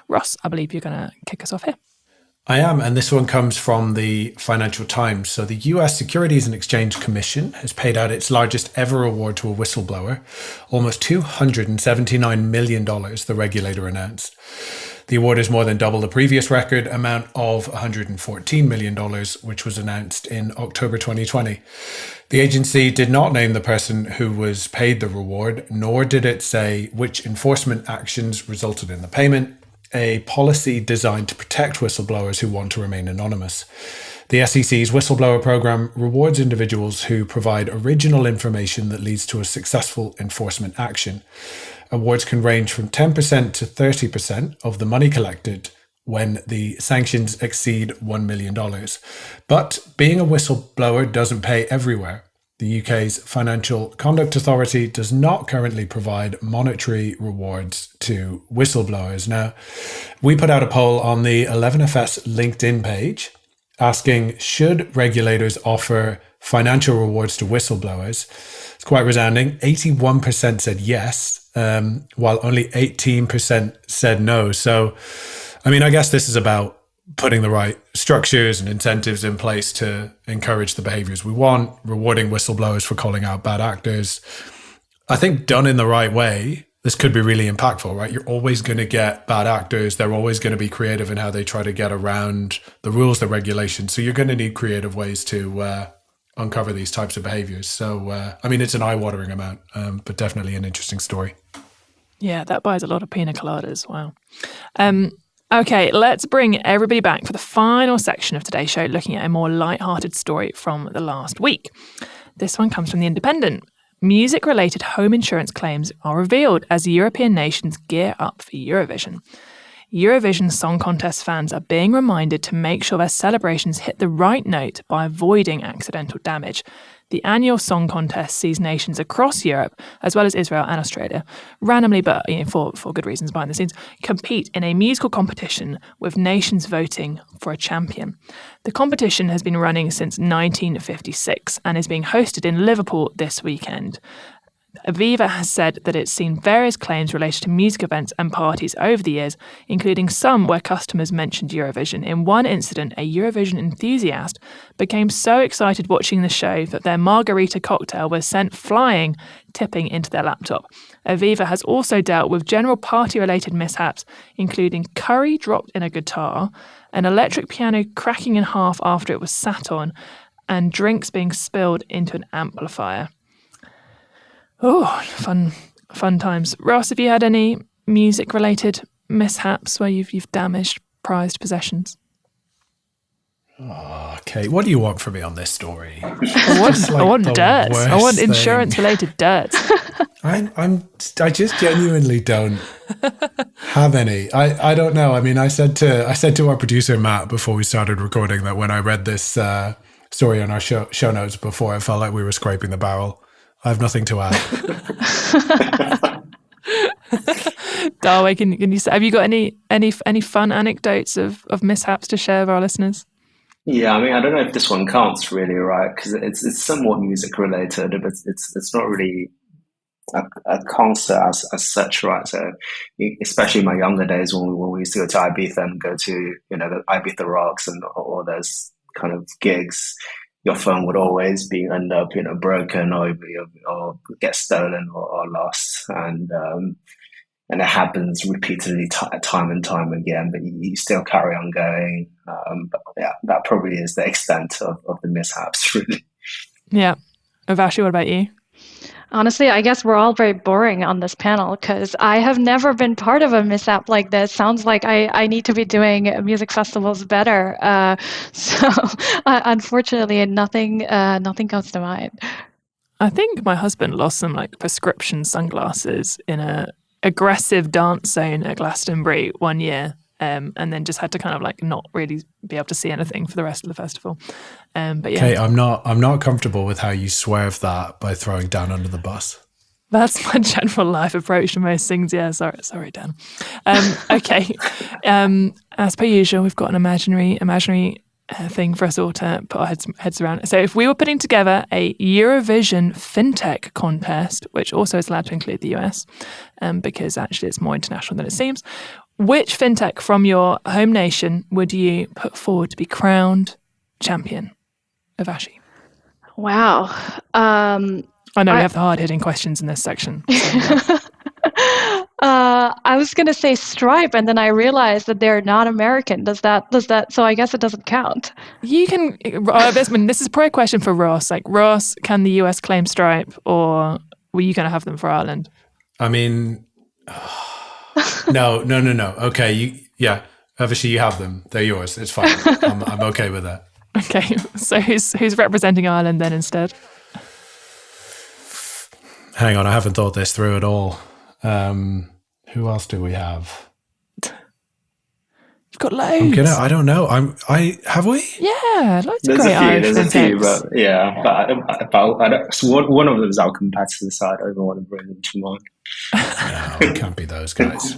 Ross, I believe you're going to kick us off here. I am, and this one comes from the Financial Times. So the US Securities and Exchange Commission has paid out its largest ever award to a whistleblower, almost $279 million, the regulator announced. The award is more than double the previous record amount of $114 million, which was announced in October 2020. The agency did not name the person who was paid the reward, nor did it say which enforcement actions resulted in the payment, a policy designed to protect whistleblowers who want to remain anonymous. The SEC's whistleblower program rewards individuals who provide original information that leads to a successful enforcement action. Awards can range from 10% to 30% of the money collected when the sanctions exceed $1 million. But being a whistleblower doesn't pay everywhere. The UK's Financial Conduct Authority does not currently provide monetary rewards to whistleblowers. Now, we put out a poll on the 11FS LinkedIn page asking, should regulators offer financial rewards to whistleblowers? It's quite resounding. 81% said yes, while only 18% said no. So, I guess this is about putting the right structures and incentives in place to encourage the behaviors we want, rewarding whistleblowers for calling out bad actors. I think done in the right way, this could be really impactful, right? You're always going to get bad actors. They're always going to be creative in how they try to get around the rules, the regulations. So you're going to need creative ways to uncover these types of behaviors. So, it's an eye-watering amount, but definitely an interesting story. Yeah, that buys a lot of pina coladas. Wow. Okay, let's bring everybody back for the final section of today's show, looking at a more light-hearted story from the last week. This one comes from The Independent. Music-related home insurance claims are revealed as European nations gear up for Eurovision. Eurovision Song Contest fans are being reminded to make sure their celebrations hit the right note by avoiding accidental damage. The annual song contest sees nations across Europe, as well as Israel and Australia, randomly, but for good reasons behind the scenes, compete in a musical competition with nations voting for a champion. The competition has been running since 1956 and is being hosted in Liverpool this weekend. Aviva has said that it's seen various claims related to music events and parties over the years, including some where customers mentioned Eurovision. In one incident, a Eurovision enthusiast became so excited watching the show that their margarita cocktail was sent flying, tipping into their laptop. Aviva has also dealt with general party-related mishaps, including curry dropped in a guitar, an electric piano cracking in half after it was sat on, and drinks being spilled into an amplifier. Oh, fun times. Ross, have you had any music-related mishaps where you've damaged prized possessions? Oh, Kate, what do you want from me on this story? I want dirt. I want insurance-related dirt. I just genuinely don't have any. I don't know. I mean, I said to our producer Matt before we started recording that when I read this story on our show notes before, I felt like we were scraping the barrel. I have nothing to add. Dawei, can you say, have you got any fun anecdotes of mishaps to share with our listeners? Yeah, I mean, I don't know if this one counts really, right? Because it's somewhat music related, but it's not really a concert as such, right? So, especially in my younger days when we used to go to Ibiza and go to the Ibiza Rocks and all those kind of gigs. Your phone would always end up broken or get stolen or lost, and it happens repeatedly, time and time again. But you still carry on going. But yeah, that probably is the extent of the mishaps, really. Yeah, Urvashi, what about you? Honestly, I guess we're all very boring on this panel because I have never been part of a mishap like this. Sounds like I need to be doing music festivals better. So unfortunately, nothing comes to mind. I think my husband lost some prescription sunglasses in a aggressive dance zone at Glastonbury one year. And then just had to kind of not really be able to see anything for the rest of the festival. But yeah, Kate, I'm not comfortable with how you swerve that by throwing Dan under the bus. That's my general life approach to most things. Yeah, sorry, Dan. Okay, as per usual, we've got an imaginary thing for us all to put our heads around. So if we were putting together a Eurovision Fintech contest, which also is allowed to include the US, because actually it's more international than it seems. Which fintech from your home nation would you put forward to be crowned champion? Urvashi. Wow. I know we have the hard-hitting questions in this section. So, I was going to say Stripe, and then I realized that they're not American. Does that? So I guess it doesn't count. You can. This is probably a question for Ross. Ross, can the US claim Stripe, or were you going to have them for Ireland? I mean. No. Okay, obviously you have them. They're yours. It's fine. I'm okay with that. Okay, so who's representing Ireland then instead? Hang on, I haven't thought this through at all. Who else do we have? You've got loads. I don't know. Have we? Yeah, loads of great Irish There's a few, fintechs. but yeah, but I don't, so one of them is our competitor, so I don't want to bring them to mind. No, it can't be those guys.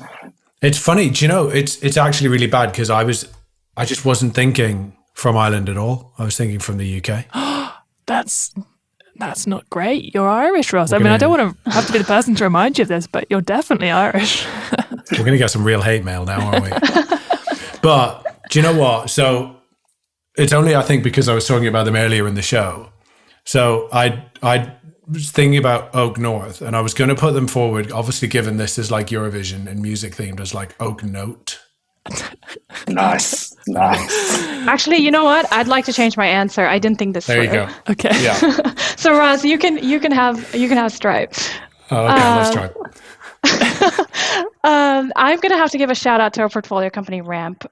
It's funny, do you know? It's actually really bad because I just wasn't thinking from Ireland at all. I was thinking from the UK. That's not great. You're Irish, Ross. I don't want to have to be the person to remind you of this, but you're definitely Irish. We're going to get some real hate mail now, aren't we? But do you know what? So it's only, I think, because I was talking about them earlier in the show. So I was thinking about Oak North, and I was going to put them forward, obviously given this is Eurovision and music themed, as Oak Note. Nice. Actually, you know what? I'd like to change my answer. I didn't think this through. There you go. Okay. Yeah. So Ross, you can have Stripe. Oh, okay, let's try. I'm going to have to give a shout out to our portfolio company, Ramp,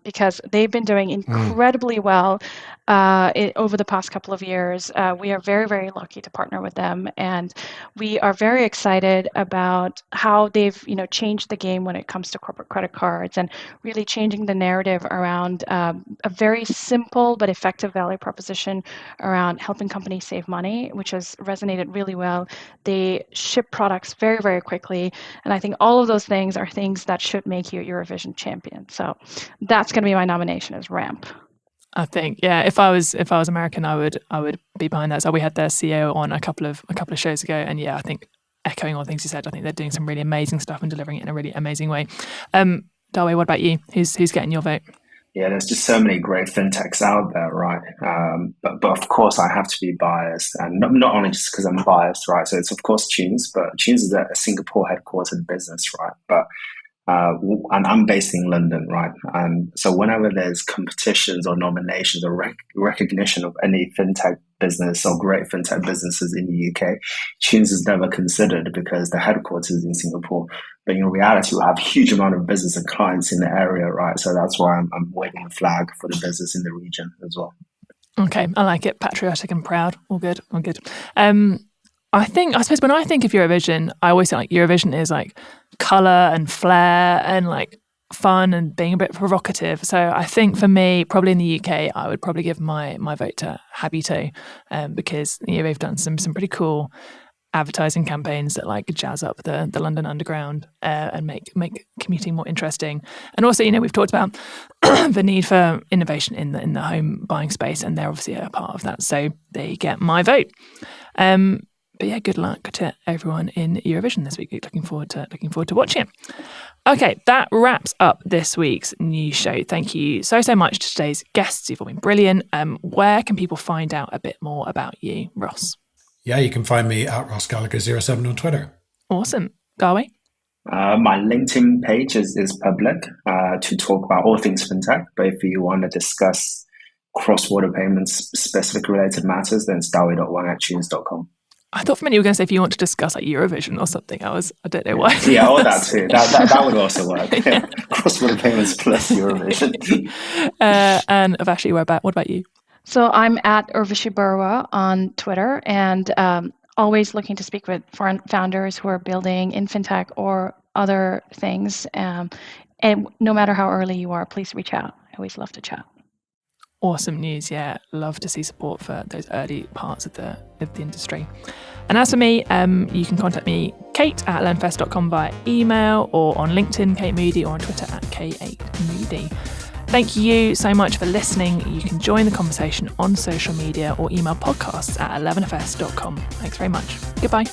because they've been doing incredibly well over the past couple of years. We are very, very lucky to partner with them, and we are very excited about how they've changed the game when it comes to corporate credit cards and really changing the narrative around a very simple but effective value proposition around helping companies save money, which has resonated really well. They ship products very, very quickly, and I think all of those things are things that should make you a Eurovision champion. So that's going to be my nomination as Ramp. I think, yeah, if I was American, I would be behind that. So we had their CEO on a couple of shows ago, and yeah, I think echoing all the things he said, I think they're doing some really amazing stuff and delivering it in a really amazing way. Dawei, what about you? Who's getting your vote? Yeah, there's just so many great fintechs out there, right? But of course, I have to be biased, and not only just because I'm biased, right? So it's of course Thunes, but Thunes is a Singapore headquartered business, right? But and I'm based in London, right? So whenever there's competitions or nominations or recognition of any fintech business or great fintech businesses in the UK, Thunes is never considered because the headquarters is in Singapore. But in reality, we have a huge amount of business and clients in the area, right? So that's why I'm waving the flag for the business in the region as well. Okay, I like it. Patriotic and proud. All good. I suppose when I think of Eurovision, I always think like Eurovision is like colour and flair and like fun and being a bit provocative. So I think for me, probably in the UK, I would probably give my vote to Habito, because they've done some pretty cool advertising campaigns that like jazz up the London Underground and make commuting more interesting. And also, we've talked about the need for innovation in the home buying space, and they're obviously a part of that. So they get my vote. But yeah, good luck to everyone in Eurovision this week. Looking forward to watching it. Okay, that wraps up this week's news show. Thank you so much to today's guests. You've all been brilliant. Where can people find out a bit more about you, Ross? Yeah, you can find me at Ross Gallagher 07 on Twitter. Awesome. Dawei? My LinkedIn page is public to talk about all things fintech. But if you want to discuss cross-border payments, specific related matters, then it's dawei.wang@thunes.com. I thought for a minute you were going to say if you want to discuss like Eurovision or something. I don't know why. Yeah, all that too. That would also work. Yeah. Cross-border payments plus Eurovision. And Urvashi, what about you? So I'm at Urvashi Barooah on Twitter, and always looking to speak with foreign founders who are building in fintech or other things. And no matter how early you are, please reach out. I always love to chat. Awesome news. Yeah, love to see support for those early parts of the industry. And as for me, you can contact me, kate@learnfest.com via email, or on LinkedIn, Kate Moody, or on Twitter @K8Moody. Thank you so much for listening. You can join the conversation on social media or email podcasts at 11fs.com. Thanks very much. Goodbye.